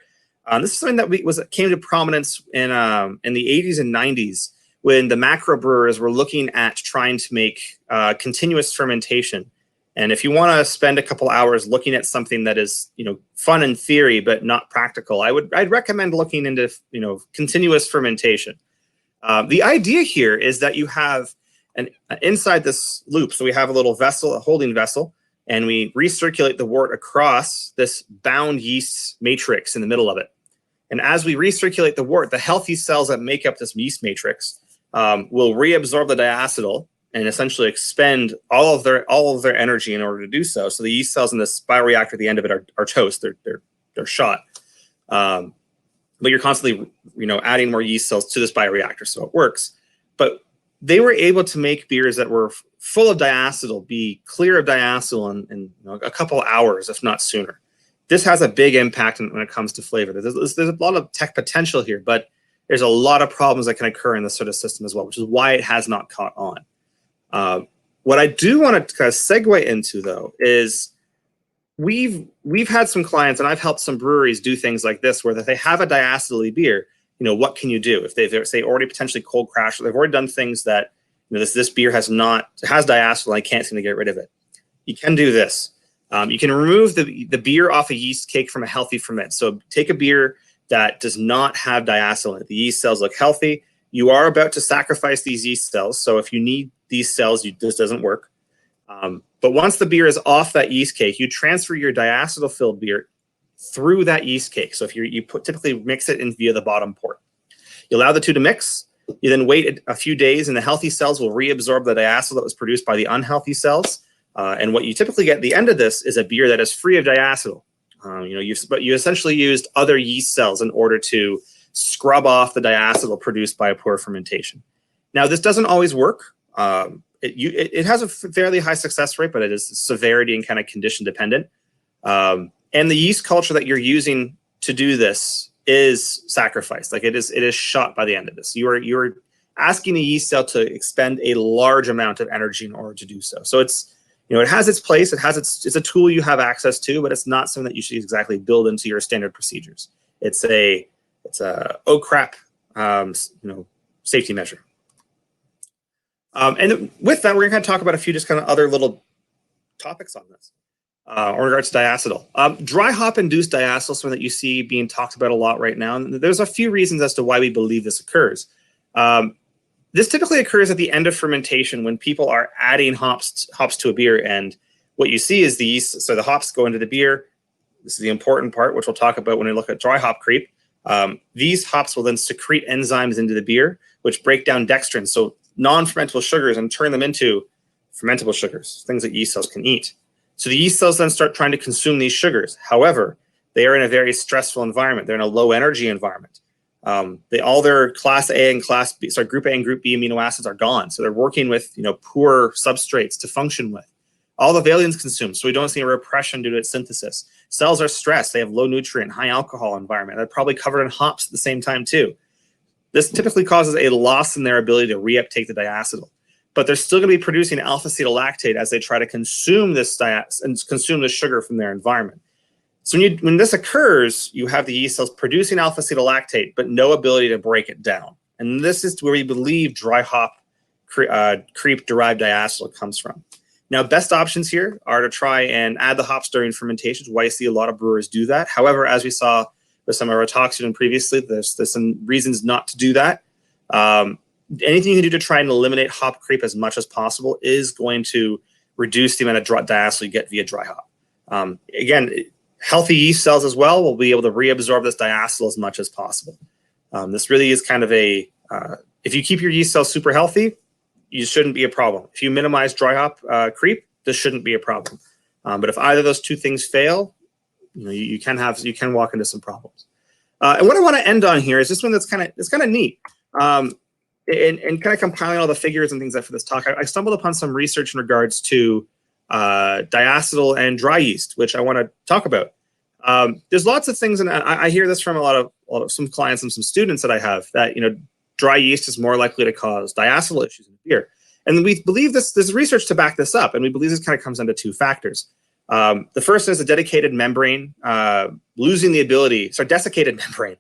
This is something that came to prominence in the 80s and 90s when the macro brewers were looking at trying to make continuous fermentation. And if you want to spend a couple hours looking at something that is fun in theory but not practical, I'd recommend looking into continuous fermentation. The idea here is that you have inside this loop, so we have a little vessel, a holding vessel, and we recirculate the wort across this bound yeast matrix in the middle of it. And as we recirculate the wort, the healthy cells that make up this yeast matrix will reabsorb the diacetyl and essentially expend all of their energy in order to do so. So the yeast cells in this bioreactor at the end of it are toast. They're shot. But you're constantly adding more yeast cells to this bioreactor, so it works. But they were able to make beers that were full of diacetyl be clear of diacetyl in a couple hours, if not sooner. This has a big impact when it comes to flavor. There's a lot of tech potential here, but there's a lot of problems that can occur in this sort of system as well, which is why it has not caught on. What I do want to kind of segue into, though, is we've had some clients, and I've helped some breweries do things like this, where if they have a diacetyl beer, what can you do if they've, say, already potentially cold crashed, or they've already done things that this beer has diacetyl, and I can't seem to get rid of it. You can do this. You can remove the beer off a yeast cake from a healthy ferment. So take a beer that does not have diacetyl in it. The yeast cells look healthy. You are about to sacrifice these yeast cells. So if you need these cells, this doesn't work. But once the beer is off that yeast cake, you transfer your diacetyl-filled beer through that yeast cake. So if you typically mix it in via the bottom port. You allow the two to mix. You then wait a few days, and the healthy cells will reabsorb the diacetyl that was produced by the unhealthy cells. And what you typically get at the end of this is a beer that is free of diacetyl. But you essentially used other yeast cells in order to scrub off the diacetyl produced by a poor fermentation. Now, this doesn't always work. It has a fairly high success rate, but it is severity and kind of condition dependent. And the yeast culture that you're using to do this is sacrificed. Like it is shot by the end of this. You're asking the yeast cell to expend a large amount of energy in order to do so. So it's, it has its place. It's a tool you have access to, but it's not something that you should exactly build into your standard procedures. It's a oh crap, safety measure. And with that, we're going to kind of talk about a few just kind of other little topics on this in regards to diacetyl. Dry hop induced diacetyl, something that you see being talked about a lot right now. And there's a few reasons as to why we believe this occurs. This typically occurs at the end of fermentation when people are adding hops to a beer, and what you see is the yeast. So the hops go into the beer. This is the important part, which we'll talk about when we look at dry hop creep. These hops will then secrete enzymes into the beer, which break down dextrins, so non-fermentable sugars, and turn them into fermentable sugars, things that yeast cells can eat. So the yeast cells then start trying to consume these sugars. However, they are in a very stressful environment. They're in a low energy environment. All their class A and class B, sorry, group A and group B amino acids are gone. So they're working with poor substrates to function with. All the valine consumed, so we don't see a repression due to its synthesis. Cells are stressed. They have low nutrient, high alcohol environment. They're probably covered in hops at the same time too. This typically causes a loss in their ability to reuptake the diacetyl, but they're still going to be producing alpha-acetylactate as they try to consume this consume the sugar from their environment. So when this occurs, you have the yeast cells producing alpha-acetylactate, but no ability to break it down. And this is where we believe dry hop creep-derived diacetyl comes from. Now, best options here are to try and add the hops during fermentation, why you see a lot of brewers do that. However, as we saw with some of our talks previously, there's some reasons not to do that. Anything you can do to try and eliminate hop creep as much as possible is going to reduce the amount of diacetyl you get via dry hop. Again, healthy yeast cells as well will be able to reabsorb this diacetyl as much as possible. This really is kind of if you keep your yeast cells super healthy, you shouldn't be a problem. If you minimize dry hop creep, this shouldn't be a problem. But if either of those two things fail, you can walk into some problems. And what I want to end on here is this one that's kind of neat. And kind of compiling all the figures and things for this talk, I stumbled upon some research in regards to diacetyl and dry yeast, which I want to talk about. There's lots of things, and I hear this from a lot of some clients and some students that I have, that dry yeast is more likely to cause diacetyl issues in beer. And we believe there's research to back this up, and we believe this kind of comes down to two factors. The first is a dedicated membrane losing the ability, desiccated membrane,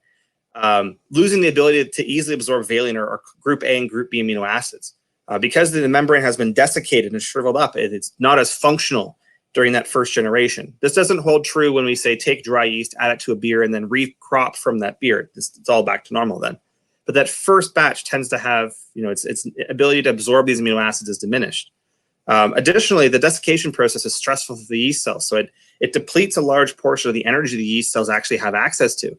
losing the ability to easily absorb valine or group A and group B amino acids. Because the membrane has been desiccated and shriveled up, it's not as functional during that first generation. This doesn't hold true when we say take dry yeast, add it to a beer, and then recrop from that beer. It's all back to normal then. But that first batch tends to have, its ability to absorb these amino acids is diminished. Additionally, the desiccation process is stressful for the yeast cells, so it depletes a large portion of the energy the yeast cells actually have access to.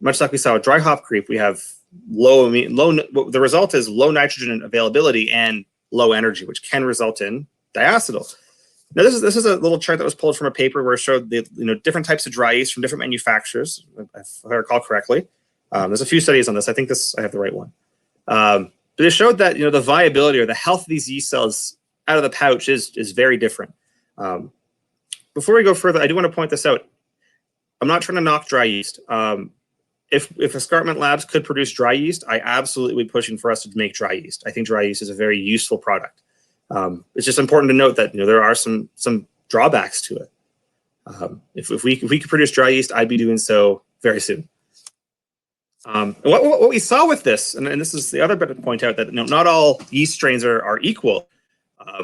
Much like we saw with dry hop creep, we have the result is low nitrogen availability and low energy, which can result in diacetyl. Now, this is a little chart that was pulled from a paper where it showed the different types of dry yeast from different manufacturers, if I recall correctly. There's a few studies on this. I think I have the right one. But it showed that the viability or the health of these yeast cells out of the pouch is very different. Before we go further, I do want to point this out. I'm not trying to knock dry yeast. If Escarpment Labs could produce dry yeast, I absolutely would be pushing for us to make dry yeast. I think dry yeast is a very useful product. It's just important to note that there are some drawbacks to it. If we could produce dry yeast, I'd be doing so very soon. What we saw with this, and this is the other bit to point out, that not all yeast strains are equal,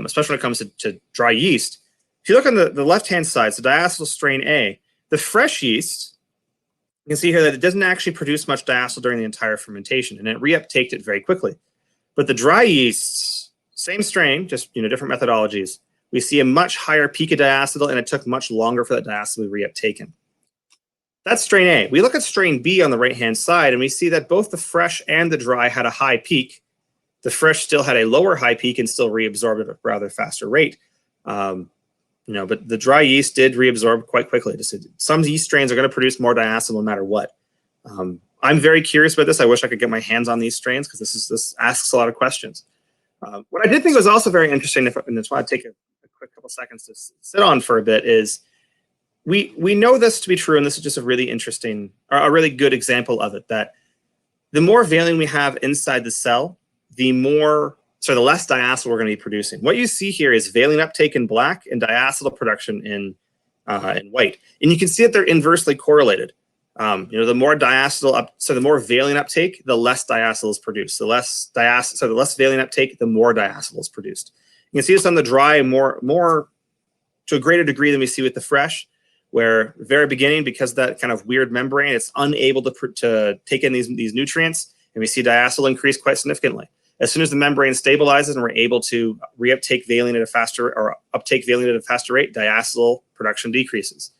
especially when it comes to dry yeast. If you look on the left-hand side, so diacetyl strain A, the fresh yeast, you can see here that it doesn't actually produce much diacetyl during the entire fermentation, and it reuptaked it very quickly. But the dry yeasts, same strain, just different methodologies, we see a much higher peak of diacetyl, and it took much longer for that diacetyl to be reuptaken. That's strain A. We look at strain B on the right-hand side, and we see that both the fresh and the dry had a high peak. The fresh still had a lower high peak and still reabsorbed at a rather faster rate. But the dry yeast did reabsorb quite quickly. Some yeast strains are going to produce more diacetyl no matter what. I'm very curious about this. I wish I could get my hands on these strains because this asks a lot of questions. What I did think was also very interesting, and that's why I take a quick couple seconds to sit on for a bit, is we know this to be true, and this is just a really interesting, or a really good example of it, that the more valine we have inside the cell, the less diacetyl we're going to be producing. What you see here is valine uptake in black and diacetyl production in white. And you can see that they're inversely correlated. The more diacetyl the more valine uptake, the less diacetyl is produced. The less valine uptake, the more diacetyl is produced. You can see this on the dry more to a greater degree than we see with the fresh, where very beginning, because of that kind of weird membrane, it's unable to take in these nutrients, and we see diacetyl increase quite significantly. As soon as the membrane stabilizes and we're able to uptake valine at a faster rate, diacetyl production decreases.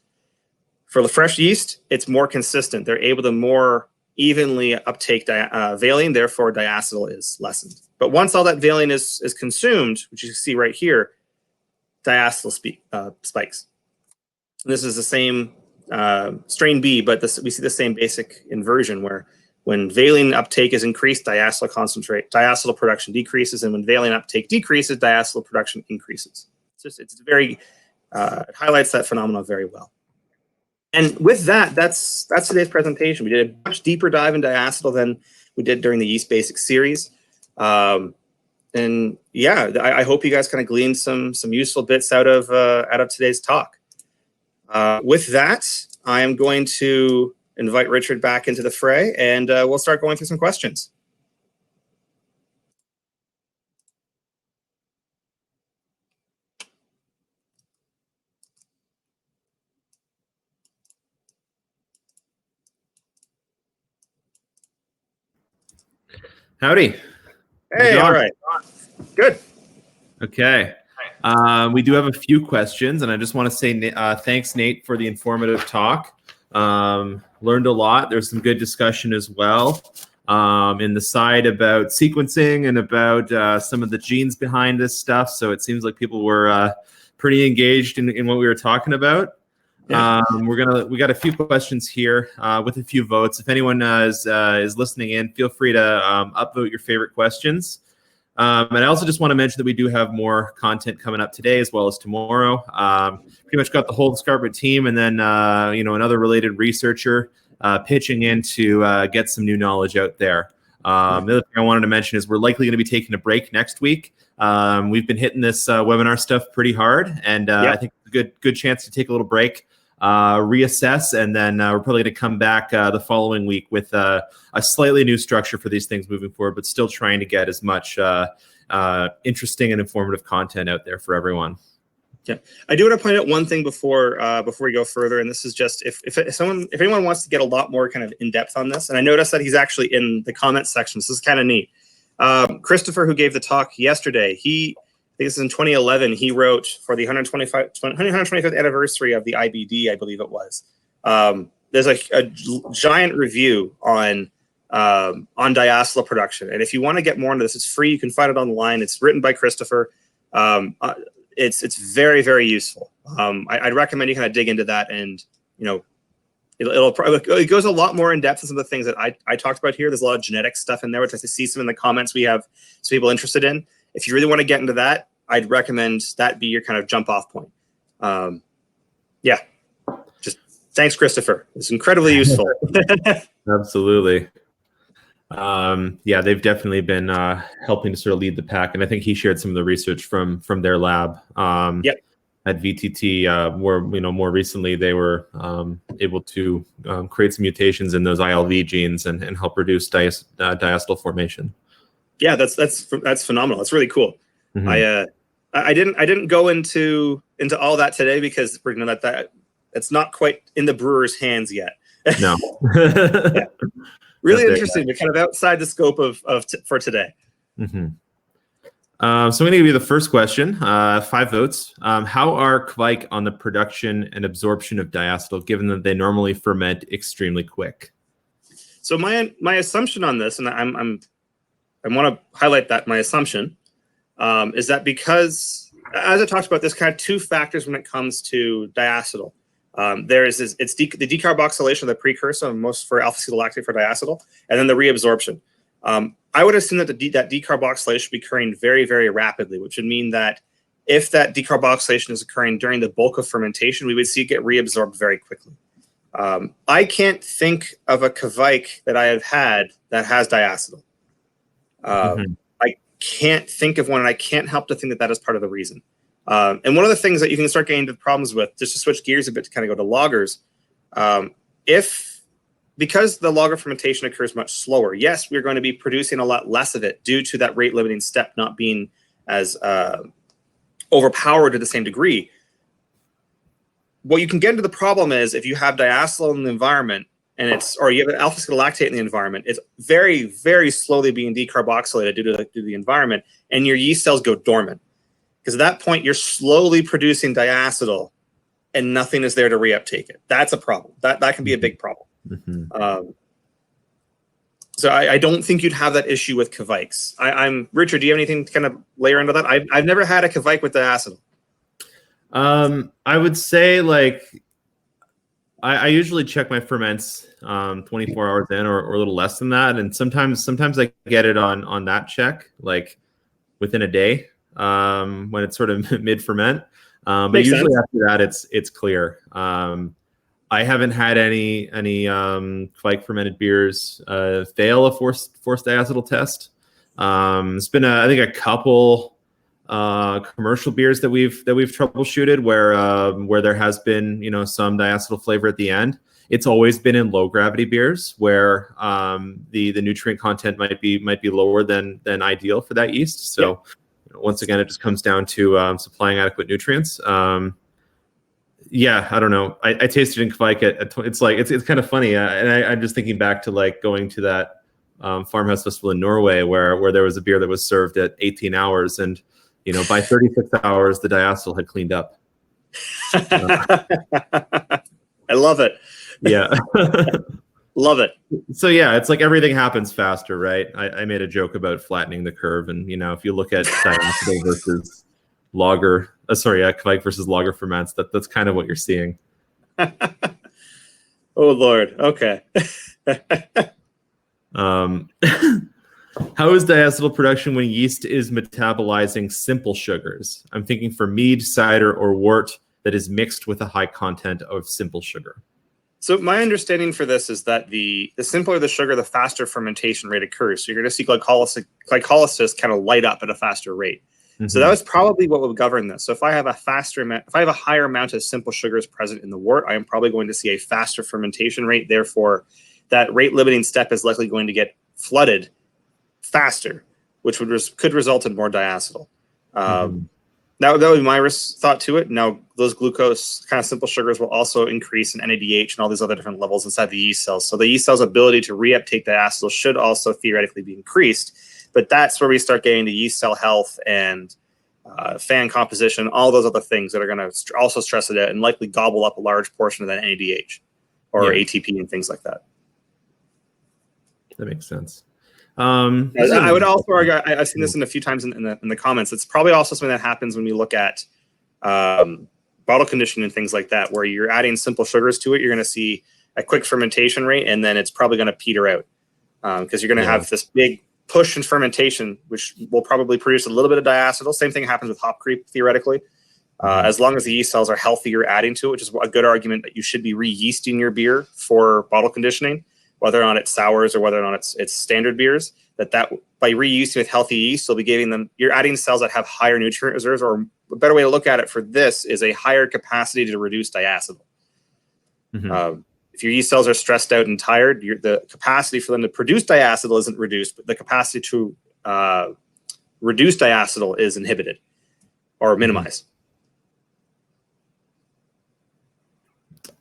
For the fresh yeast, it's more consistent. They're able to more evenly uptake valine, therefore diacetyl is lessened. But once all that valine is consumed, which you can see right here, diacetyl spikes. And this is the same strain B, but we see the same basic inversion where when valine uptake is increased, diacetyl production decreases, and when valine uptake decreases, diacetyl production increases. It highlights that phenomenon very well. And with that, that's today's presentation. We did a much deeper dive in diacetyl than we did during the Yeast Basics series. And yeah, I hope you guys kind of gleaned some useful bits out of today's talk. With that, I am going to invite Richard back into the fray, and we'll start going through some questions. Howdy. Hey, all right. Good. Okay. We do have a few questions, and I just want to say thanks, Nate, for the informative talk. Learned a lot. There's some good discussion as well in the side about sequencing and about some of the genes behind this stuff. So it seems like people were pretty engaged in what we were talking about. Yeah. We got a few questions here with a few votes. If anyone is listening in, feel free to upvote your favorite questions. And I also just want to mention that we do have more content coming up today as well as tomorrow. Pretty much got the whole Escarpment team, and then another related researcher pitching in to get some new knowledge out there. The other thing I wanted to mention is we're likely going to be taking a break next week. We've been hitting this webinar stuff pretty hard, and I think it's a good chance to take a little break, reassess, and then we're probably going to come back the following week with a slightly new structure for these things moving forward, but still trying to get as much interesting and informative content out there for everyone. Yeah, I do want to point out one thing before we go further, and this is just if anyone wants to get a lot more kind of in depth on this, and I noticed that he's actually in the comments section. So this is kind of neat. Christopher, who gave the talk yesterday, I think this is in 2011. He wrote for the 125th anniversary of the IBD, I believe it was. There's a giant review on diacetyl production, and if you want to get more into this, it's free. You can find it online. It's written by Christopher. It's very, very useful. I'd recommend you kind of dig into that, and it goes a lot more in depth than some of the things that I talked about here. There's a lot of genetic stuff in there, which I see some in the comments we have some people interested in. If you really want to get into that, I'd recommend that be your kind of jump off point. Yeah, just thanks, Christopher. It's incredibly useful. Absolutely. Yeah, they've definitely been helping to sort of lead the pack, and I think he shared some of the research from their lab. Yep. At VTT, where more recently they were able to create some mutations in those ILV genes and help reduce diacetyl formation. Yeah, that's phenomenal. That's really cool. Mm-hmm. I didn't go into all that today because we're gonna let that. It's not quite in the brewer's hands yet. No. Yeah. Really interesting, but kind of outside the scope of for today. Mm-hmm. So I'm going to give you the first question. 5 votes. How are Kvike on the production and absorption of diacetyl, given that they normally ferment extremely quick? So my assumption on this, and I want to highlight that my assumption is that because, as I talked about, there's kind of 2 factors when it comes to diacetyl. The decarboxylation of the precursor, most for alpha-ketolactate for diacetyl, and then the reabsorption. I would assume that that decarboxylation should be occurring very, very rapidly, which would mean that if that decarboxylation is occurring during the bulk of fermentation, we would see it get reabsorbed very quickly. I can't think of a Kvike that I have had that has diacetyl. I can't think of one, and I can't help to think that that is part of the reason. And one of the things that you can start getting into problems with, just to switch gears a bit to kind of go to lagers, because the lager fermentation occurs much slower, yes, we're going to be producing a lot less of it due to that rate limiting step not being as overpowered to the same degree. What you can get into the problem is if you have diacetyl in the environment and or you have an alpha-ketolactate in the environment, it's very, very slowly being decarboxylated due to the environment, and your yeast cells go dormant. Because at that point, you're slowly producing diacetyl and nothing is there to reuptake it. That's a problem. That can be a big problem. Mm-hmm. So I don't think you'd have that issue with Kvikes. I'm Richard, do you have anything to kind of layer into that? I've never had a Kvike with diacetyl. I would say, like, I usually check my ferments 24 hours in or a little less than that, and sometimes I get it on that check, like within a day, when it's sort of mid ferment. But Makes usually sense. after that, it's clear. I haven't had any Kvike fermented beers fail a forced diacetyl test. It's been I think a couple commercial beers that we've troubleshooted where there has been some diacetyl flavor at the end. It's always been in low gravity beers where the nutrient content might be lower than ideal for that yeast. So once again, it just comes down to supplying adequate nutrients. Yeah, I don't know. I tasted in Kvike it's kind of funny, and I'm just thinking back to like going to that farmhouse festival in Norway where there was a beer that was served at 18 hours, and by 36 hours the diacetyl had cleaned up. I love it. Yeah. Love it. So yeah, it's like everything happens faster, right? I made a joke about flattening the curve, and if you look at diacetyl versus lager, Kvike versus lager ferments, that's kind of what you're seeing. Oh Lord. Okay. How is diacetyl production when yeast is metabolizing simple sugars? I'm thinking for mead, cider, or wort that is mixed with a high content of simple sugar. So my understanding for this is that the simpler the sugar, the faster fermentation rate occurs. So you're going to see glycolysis kind of light up at a faster rate. Mm-hmm. So that was probably what would govern this. So if I have a higher amount of simple sugars present in the wort, I am probably going to see a faster fermentation rate. Therefore, that rate limiting step is likely going to get flooded faster, which could result in more diacetyl. That would be my thought to it. Now, those glucose kind of simple sugars will also increase in NADH and all these other different levels inside the yeast cells. So the yeast cell's ability to reuptake diacetyl should also theoretically be increased. But that's where we start getting to yeast cell health and fan composition, all those other things that are going to also stress it out and likely gobble up a large portion of that NADH or ATP and things like that. That makes sense. I would also argue, I've seen this in a few times in the comments, it's probably also something that happens when we look at bottle conditioning and things like that, where you're adding simple sugars to it. You're going to see a quick fermentation rate, and then it's probably going to peter out because you're going to have this big push in fermentation, which will probably produce a little bit of diacetyl. Same thing happens with hop creep, theoretically. As long as the yeast cells are healthy, you're adding to it, which is a good argument that you should be re-yeasting your beer for bottle conditioning. whether or not it's sours or whether or not it's standard beers, that by reusing with healthy yeast, you'll be giving them, you're adding cells that have higher nutrient reserves, or a better way to look at it for this is a higher capacity to reduce diacetyl. If your yeast cells are stressed out and tired, the capacity for them to produce diacetyl isn't reduced, but the capacity to reduce diacetyl is inhibited or minimized.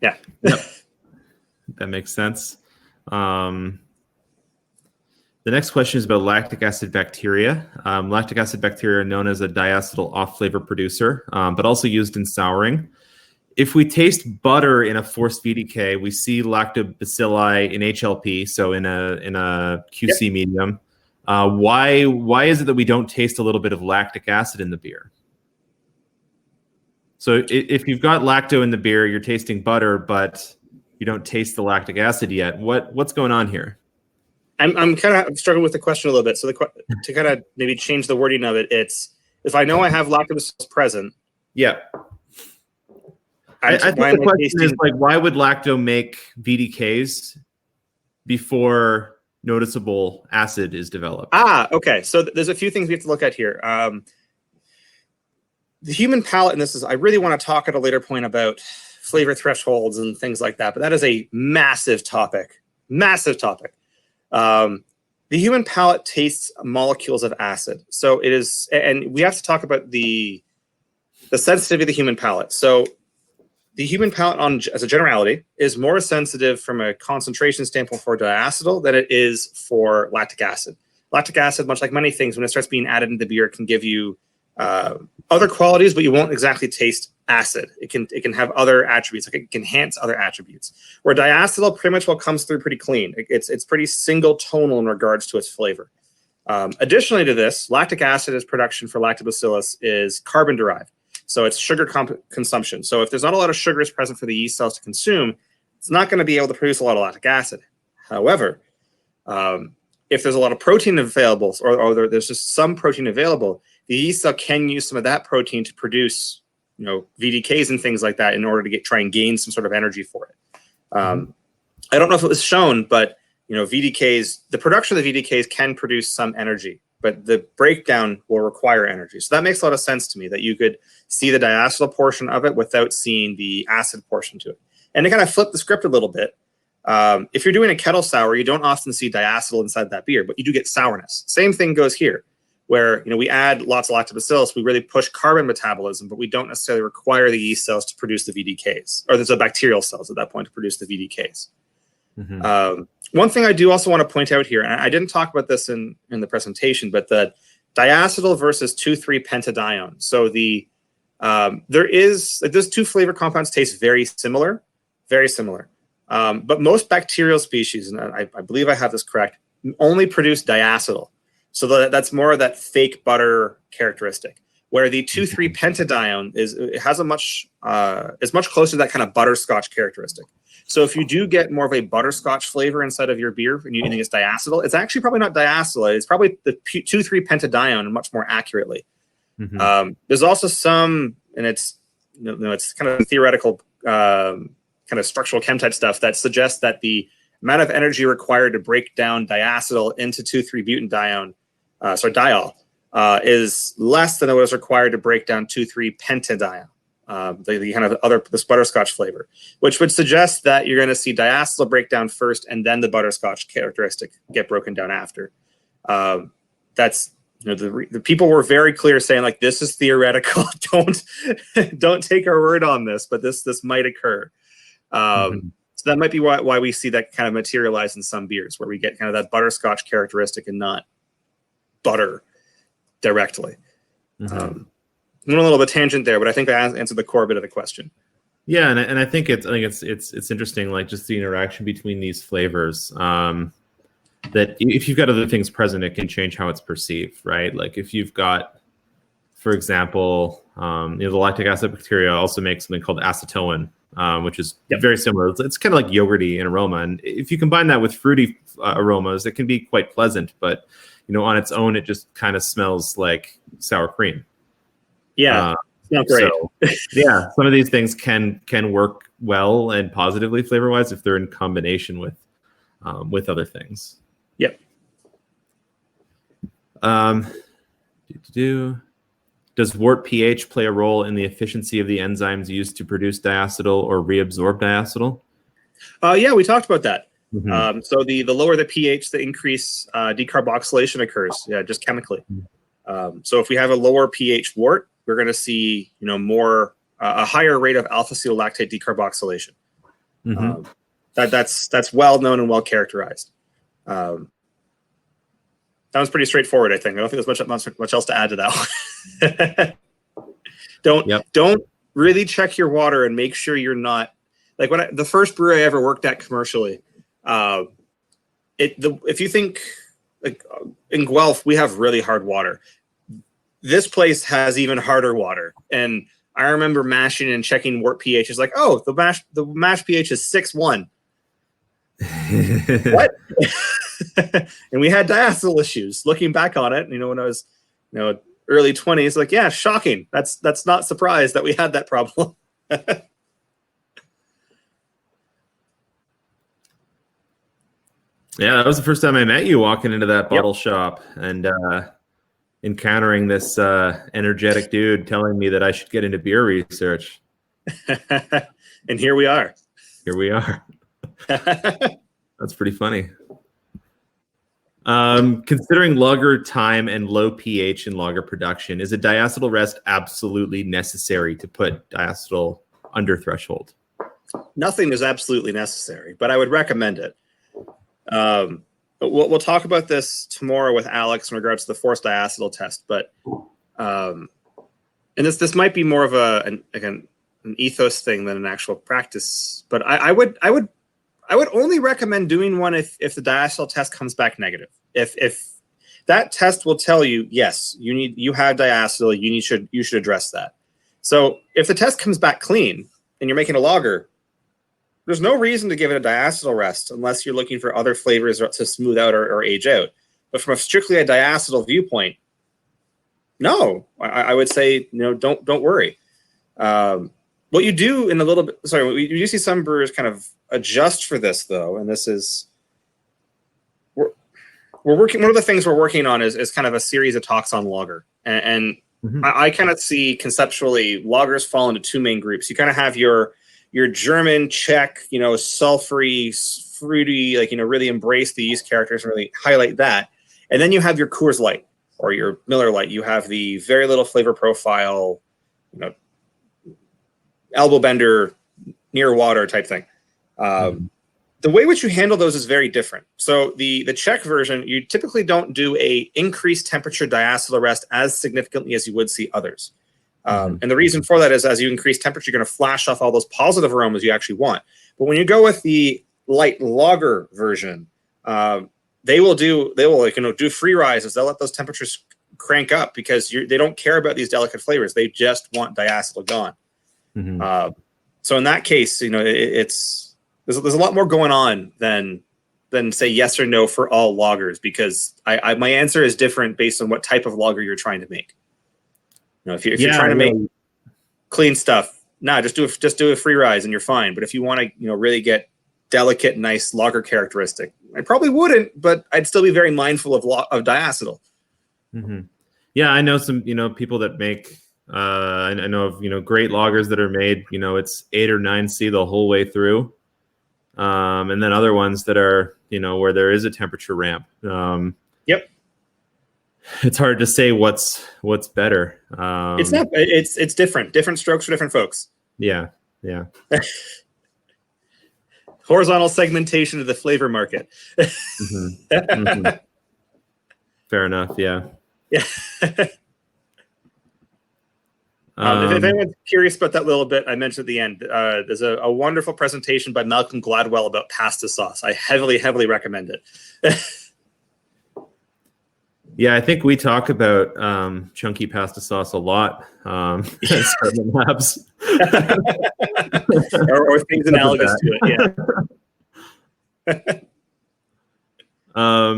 Yeah. Yep. That makes sense. The next question is about lactic acid bacteria. Lactic acid bacteria are known as a diacetyl off-flavor producer, but also used in souring. If we taste butter in a forced VDK, we see lactobacilli in HLP, so in a QC medium. Why is it that we don't taste a little bit of lactic acid in the beer? So if you've got lacto in the beer, you're tasting butter, but you don't taste the lactic acid yet. What's going on here? I'm kind of struggling with the question a little bit. So to kind of maybe change the wording of it, it's if I know I have lactobacillus present. Yeah. I think the question is like, why would lacto make VDKs before noticeable acid is developed? Okay. So there's a few things we have to look at here. The human palate, and I really want to talk at a later point about flavor thresholds and things like that, but that is a massive topic. Massive topic. The human palate tastes molecules of acid. So it is, and we have to talk about the sensitivity of the human palate. So the human palate, as a generality, is more sensitive from a concentration standpoint for diacetyl than it is for lactic acid. Lactic acid, much like many things, when it starts being added into beer, can give you other qualities, but you won't exactly taste acid. It can have other attributes, like it can enhance other attributes. Where diacetyl pretty much comes through pretty clean. It's pretty single tonal in regards to its flavor. Additionally to this, lactic acid is production for lactobacillus is carbon derived. So it's sugar consumption. So if there's not a lot of sugars present for the yeast cells to consume, it's not going to be able to produce a lot of lactic acid. However, if there's a lot of protein available, or there's just some protein available, the yeast cell can use some of that protein to produce, VDKs and things like that in order to try and gain some sort of energy for it. I don't know if it was shown, but VDKs, the production of the VDKs can produce some energy, but the breakdown will require energy. So that makes a lot of sense to me that you could see the diacetyl portion of it without seeing the acid portion to it. And to kind of flip the script a little bit, if you're doing a kettle sour, you don't often see diacetyl inside that beer, but you do get sourness. Same thing goes here, where we add lots of lactobacillus, we really push carbon metabolism, but we don't necessarily require the yeast cells to produce the VDKs, or there's the bacterial cells at that point to produce the VDKs. One thing I do also want to point out here, and I didn't talk about this in the presentation, but the diacetyl versus 2,3-pentadione. So those two flavor compounds taste very similar, but most bacterial species, and I believe I have this correct, only produce diacetyl. So that's more of that fake butter characteristic. Where the 2,3-pentadione is much closer to that kind of butterscotch characteristic. So if you do get more of a butterscotch flavor inside of your beer and you think it's diacetyl, it's actually probably not diacetyl. It's probably the 2,3-pentadione much more accurately. There's also some, and it's it's kind of theoretical, kind of structural chem type stuff that suggests that the amount of energy required to break down diacetyl into 2,3-butanedione, diol, is less than it was required to break down 2,3-pentadione, the kind of this butterscotch flavor, which would suggest that you're going to see diacetyl break down first and then the butterscotch characteristic get broken down after. That's the people were very clear saying like this is theoretical. don't take our word on this, but this might occur. So that might be why we see that kind of materialize in some beers, where we get kind of that butterscotch characteristic and not butter directly. Went a little bit tangent there, but I think I answered the core bit of the question. Yeah, and I think it's interesting, like just the interaction between these flavors. That if you've got other things present, it can change how it's perceived, right? Like if you've got, for example, the lactic acid bacteria also make something called acetoin, which is very similar. It's kind of like yogurty in aroma, and if you combine that with fruity aromas, it can be quite pleasant. But on its own, it just kind of smells like sour cream. Yeah, not great. So, yeah, some of these things can work well and positively flavor-wise if they're in combination with with other things. Yep. Does wort pH play a role in the efficiency of the enzymes used to produce diacetyl or reabsorb diacetyl? Yeah, we talked about that. Mm-hmm. So the lower the pH, the increase decarboxylation occurs, just chemically. So if we have a lower pH wort, we're going to see more a higher rate of alpha-acetolactate decarboxylation. Mm-hmm. That's well known and well characterized. That was pretty straightforward, I think. I don't think there's much else to add to that one. Don't really check your water and make sure you're not like the first brewery I ever worked at commercially. If you think like in Guelph, we have really hard water. This place has even harder water, and I remember mashing and checking wort pH. It's like, oh, the mash pH is 6.1. What? And we had diacetyl issues. Looking back on it, when I was, early 20s, like, yeah, shocking. That's not surprised that we had that problem. Yeah, that was the first time I met you walking into that bottle shop and encountering this energetic dude telling me that I should get into beer research. And here we are. Here we are. That's pretty funny. Considering lager time and low pH in lager production, is a diacetyl rest absolutely necessary to put diacetyl under threshold? Nothing is absolutely necessary, but I would recommend it. We'll talk about this tomorrow with Alex in regards to the forced diacetyl test, but and this might be more of an ethos thing than an actual practice. But I would only recommend doing one if the diacetyl test comes back negative. If that test will tell you, yes, you have diacetyl, you should address that. So if the test comes back clean and you're making a lager, there's no reason to give it a diacetyl rest unless you're looking for other flavors to smooth out or age out. But from strictly a diacetyl viewpoint, no, I would say don't worry. What you do in a little bit, we do see some brewers kind of adjust for this though, and this is we're working. One of the things we're working on is kind of a series of talks on lager, and I kind of see conceptually lagers fall into two main groups. You kind of have your German, Czech, sulfury, fruity, like really embrace the yeast characters and really highlight that, and then you have your Coors Light or your Miller Lite. You have the very little flavor profile, elbow bender, near water type thing. The way which you handle those is very different. So the Czech version, you typically don't do a increased temperature diacetyl rest as significantly as you would see others. And the reason for that is as you increase temperature, you're going to flash off all those positive aromas you actually want. But when you go with the light lager version, they will do free rises. They'll let those temperatures crank up because they don't care about these delicate flavors. They just want diacetyl gone. So in that case, there's a lot more going on than say yes or no for all lagers, because my answer is different based on what type of lager you're trying to make. If you're trying to make clean stuff, just do a free rise and you're fine. But if you want to really get delicate, nice lager characteristic, I probably wouldn't, but I'd still be very mindful of diacetyl. Yeah, I know some people that make. I know of great lagers that are made. It's 8 or 9C the whole way through, and then other ones that are where there is a temperature ramp. Yep. It's hard to say what's better. It's not. It's different. Different strokes for different folks. Yeah. Horizontal segmentation of the flavor market. Fair enough. Yeah. Yeah. If anyone's curious about that little bit I mentioned at the end, there's a wonderful presentation by Malcolm Gladwell about pasta sauce. I heavily recommend it. Yeah, I think we talk about chunky pasta sauce a lot at Escarpment Labs. or things analogous to it, yeah.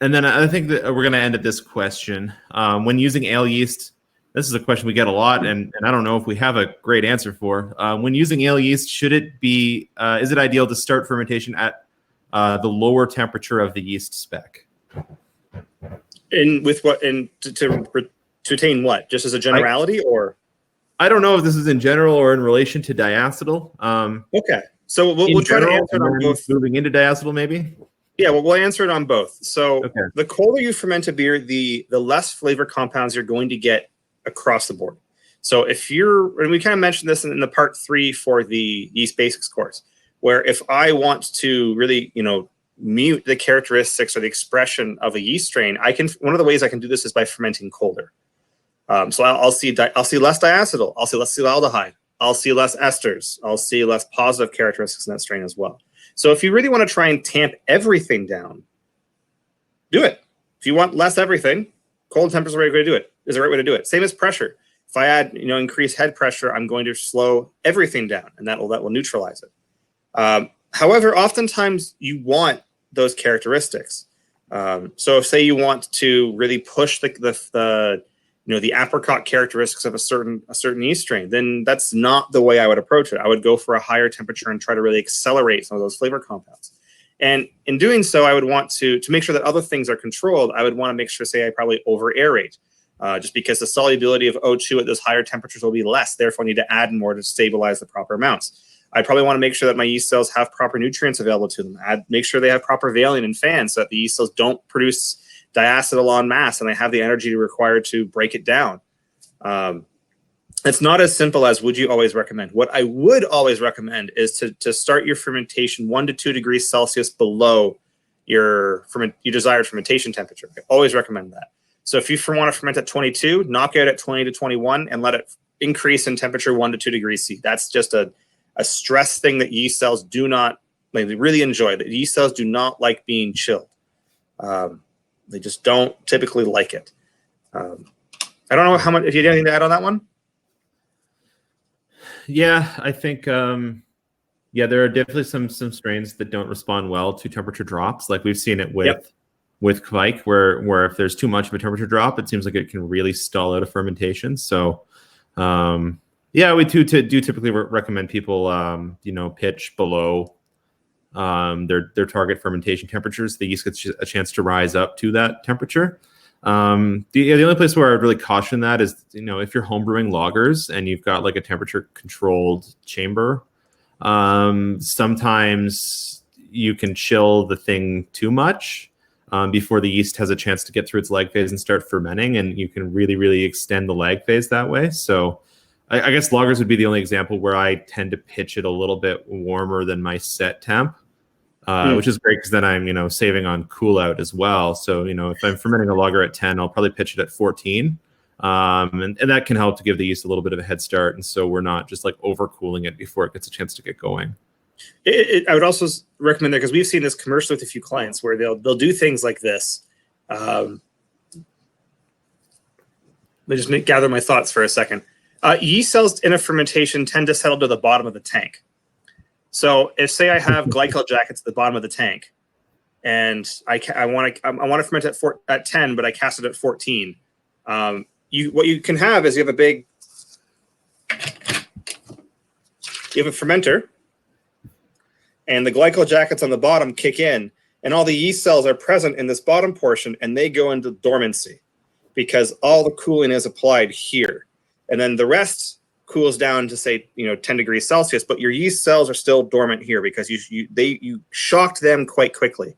And then I think that we're going to end at this question. When using ale yeast, this is a question we get a lot, and I don't know if we have a great answer for. When using ale yeast, is it ideal to start fermentation at the lower temperature of the yeast spec. And with what? And to attain what? Just as a generality, or? I don't know if this is in general or in relation to diacetyl. Okay, so we'll try to answer it on both. Moving into diacetyl, maybe. Yeah, well, we'll answer it on both. So the colder you ferment a beer, the less flavor compounds you're going to get across the board. So if you're, and we kind of mentioned this in the part 3 for the yeast basics course, where if I want to really, mute the characteristics or the expression of a yeast strain, one of the ways I can do this is by fermenting colder. So I'll see less diacetyl, I'll see less acetaldehyde, I'll see less esters, I'll see less positive characteristics in that strain as well. So if you really want to try and tamp everything down, do it. If you want less everything, cold temperature is the right way to do it. Is the right way to do it. Same as pressure. If I add, increased head pressure, I'm going to slow everything down, and that will neutralize it. However, oftentimes you want those characteristics. So if say you want to really push the apricot characteristics of a certain yeast strain, then that's not the way I would approach it. I would go for a higher temperature and try to really accelerate some of those flavor compounds. And in doing so, I would want to make sure that other things are controlled. I would want to make sure, say, I probably over aerate, just because the solubility of O2 at those higher temperatures will be less. Therefore, I need to add more to stabilize the proper amounts. I probably want to make sure that my yeast cells have proper nutrients available to them. Make sure they have proper veiling and fans so that the yeast cells don't produce diacetyl en masse and they have the energy required to break it down. It's not as simple as would you always recommend. What I would always recommend is to start your fermentation 1 to 2 degrees Celsius below your desired fermentation temperature. I always recommend that. So if you want to ferment at 22, knock out at 20 to 21 and let it increase in temperature 1 to 2 degrees C. That's just a stress thing that yeast cells do not, they really enjoy. The yeast cells do not like being chilled. They just don't typically like it. I don't know how much, if you have anything to add on that one? Yeah, I think, there are definitely some strains that don't respond well to temperature drops. Like we've seen it with Kvike, where if there's too much of a temperature drop, it seems like it can really stall out a fermentation. So, we do typically recommend people, pitch below their target fermentation temperatures. The yeast gets a chance to rise up to that temperature. The only place where I'd really caution that is, if you're homebrewing lagers and you've got like a temperature controlled chamber, sometimes you can chill the thing too much before the yeast has a chance to get through its lag phase and start fermenting, and you can really, really extend the lag phase that way. So I guess lagers would be the only example where I tend to pitch it a little bit warmer than my set temp. Which is great because then I'm, saving on cool out as well. So, if I'm fermenting a lager at 10, I'll probably pitch it at 14. And that can help to give the yeast a little bit of a head start. And so we're not just like overcooling it before it gets a chance to get going. I would also recommend that because we've seen this commercially with a few clients where they'll do things like this. Let me just gather my thoughts for a second. Yeast cells in a fermentation tend to settle to the bottom of the tank. So if say I have glycol jackets at the bottom of the tank, and I want to ferment at 10, but I cast it at 14. What you can have is you have a fermenter, and the glycol jackets on the bottom kick in, and all the yeast cells are present in this bottom portion, and they go into dormancy because all the cooling is applied here, and then the rest cools down to say 10 degrees Celsius, but your yeast cells are still dormant here because you shocked them quite quickly.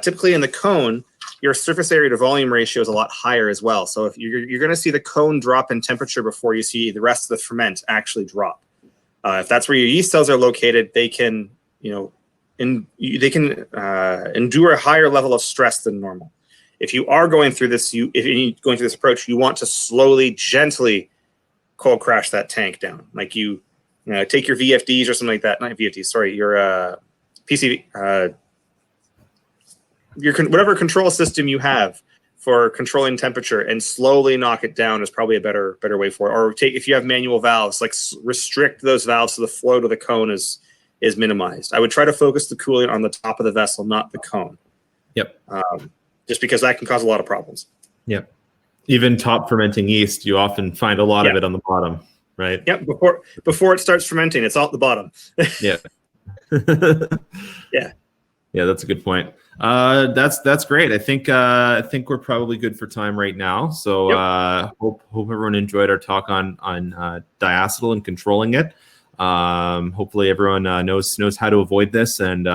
Typically in the cone, your surface area to volume ratio is a lot higher as well. So if you're going to see the cone drop in temperature before you see the rest of the ferment actually drop. If that's where your yeast cells are located, they can endure a higher level of stress than normal. If you are going through this, approach, you want to slowly, gently cold crash that tank down. Like you take your VFDs or something like that. Not VFDs, sorry, your PCV, whatever control system you have for controlling temperature, and slowly knock it down is probably a better way for it. Or if you have manual valves, like restrict those valves so the flow to the cone is minimized. I would try to focus the cooling on the top of the vessel, not the cone. Yep. Just because that can cause a lot of problems. Yep. Even top fermenting yeast, you often find a lot of it on the bottom, right? Yep. Before it starts fermenting, it's all at the bottom. Yeah. Yeah. Yeah, that's a good point. That's great. I think we're probably good for time right now. So hope everyone enjoyed our talk on diacetyl and controlling it. Hopefully everyone knows how to avoid this, and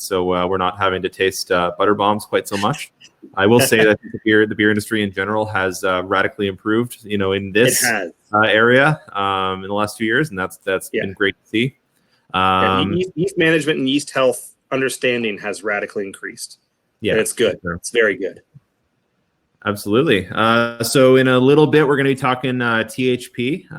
so we're not having to taste butter bombs quite so much. I will say that the beer industry in general has radically improved, in this area in the last few years, and that's been great to see. Yeast management and yeast health understanding has radically increased. Yeah, and it's good. Sure. It's very good. Absolutely. So in a little bit, we're going to be talking THP,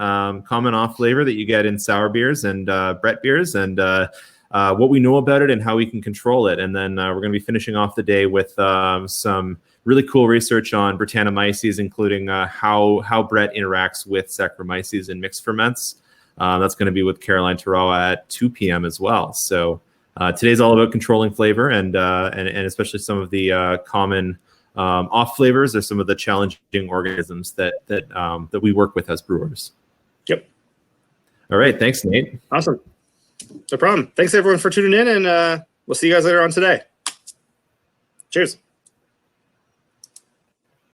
common off flavor that you get in sour beers and Brett beers, and what we know about it and how we can control it. And then we're going to be finishing off the day with some really cool research on Brettanomyces, including how Brett interacts with Saccharomyces in mixed ferments. That's going to be with Caroline Tarawa at 2 p.m. as well. So today's all about controlling flavor and especially some of the common off flavors or some of the challenging organisms that we work with as brewers. Yep. All right. Thanks, Nate. Awesome. No problem. Thanks everyone for tuning in, and we'll see you guys later on today. Cheers.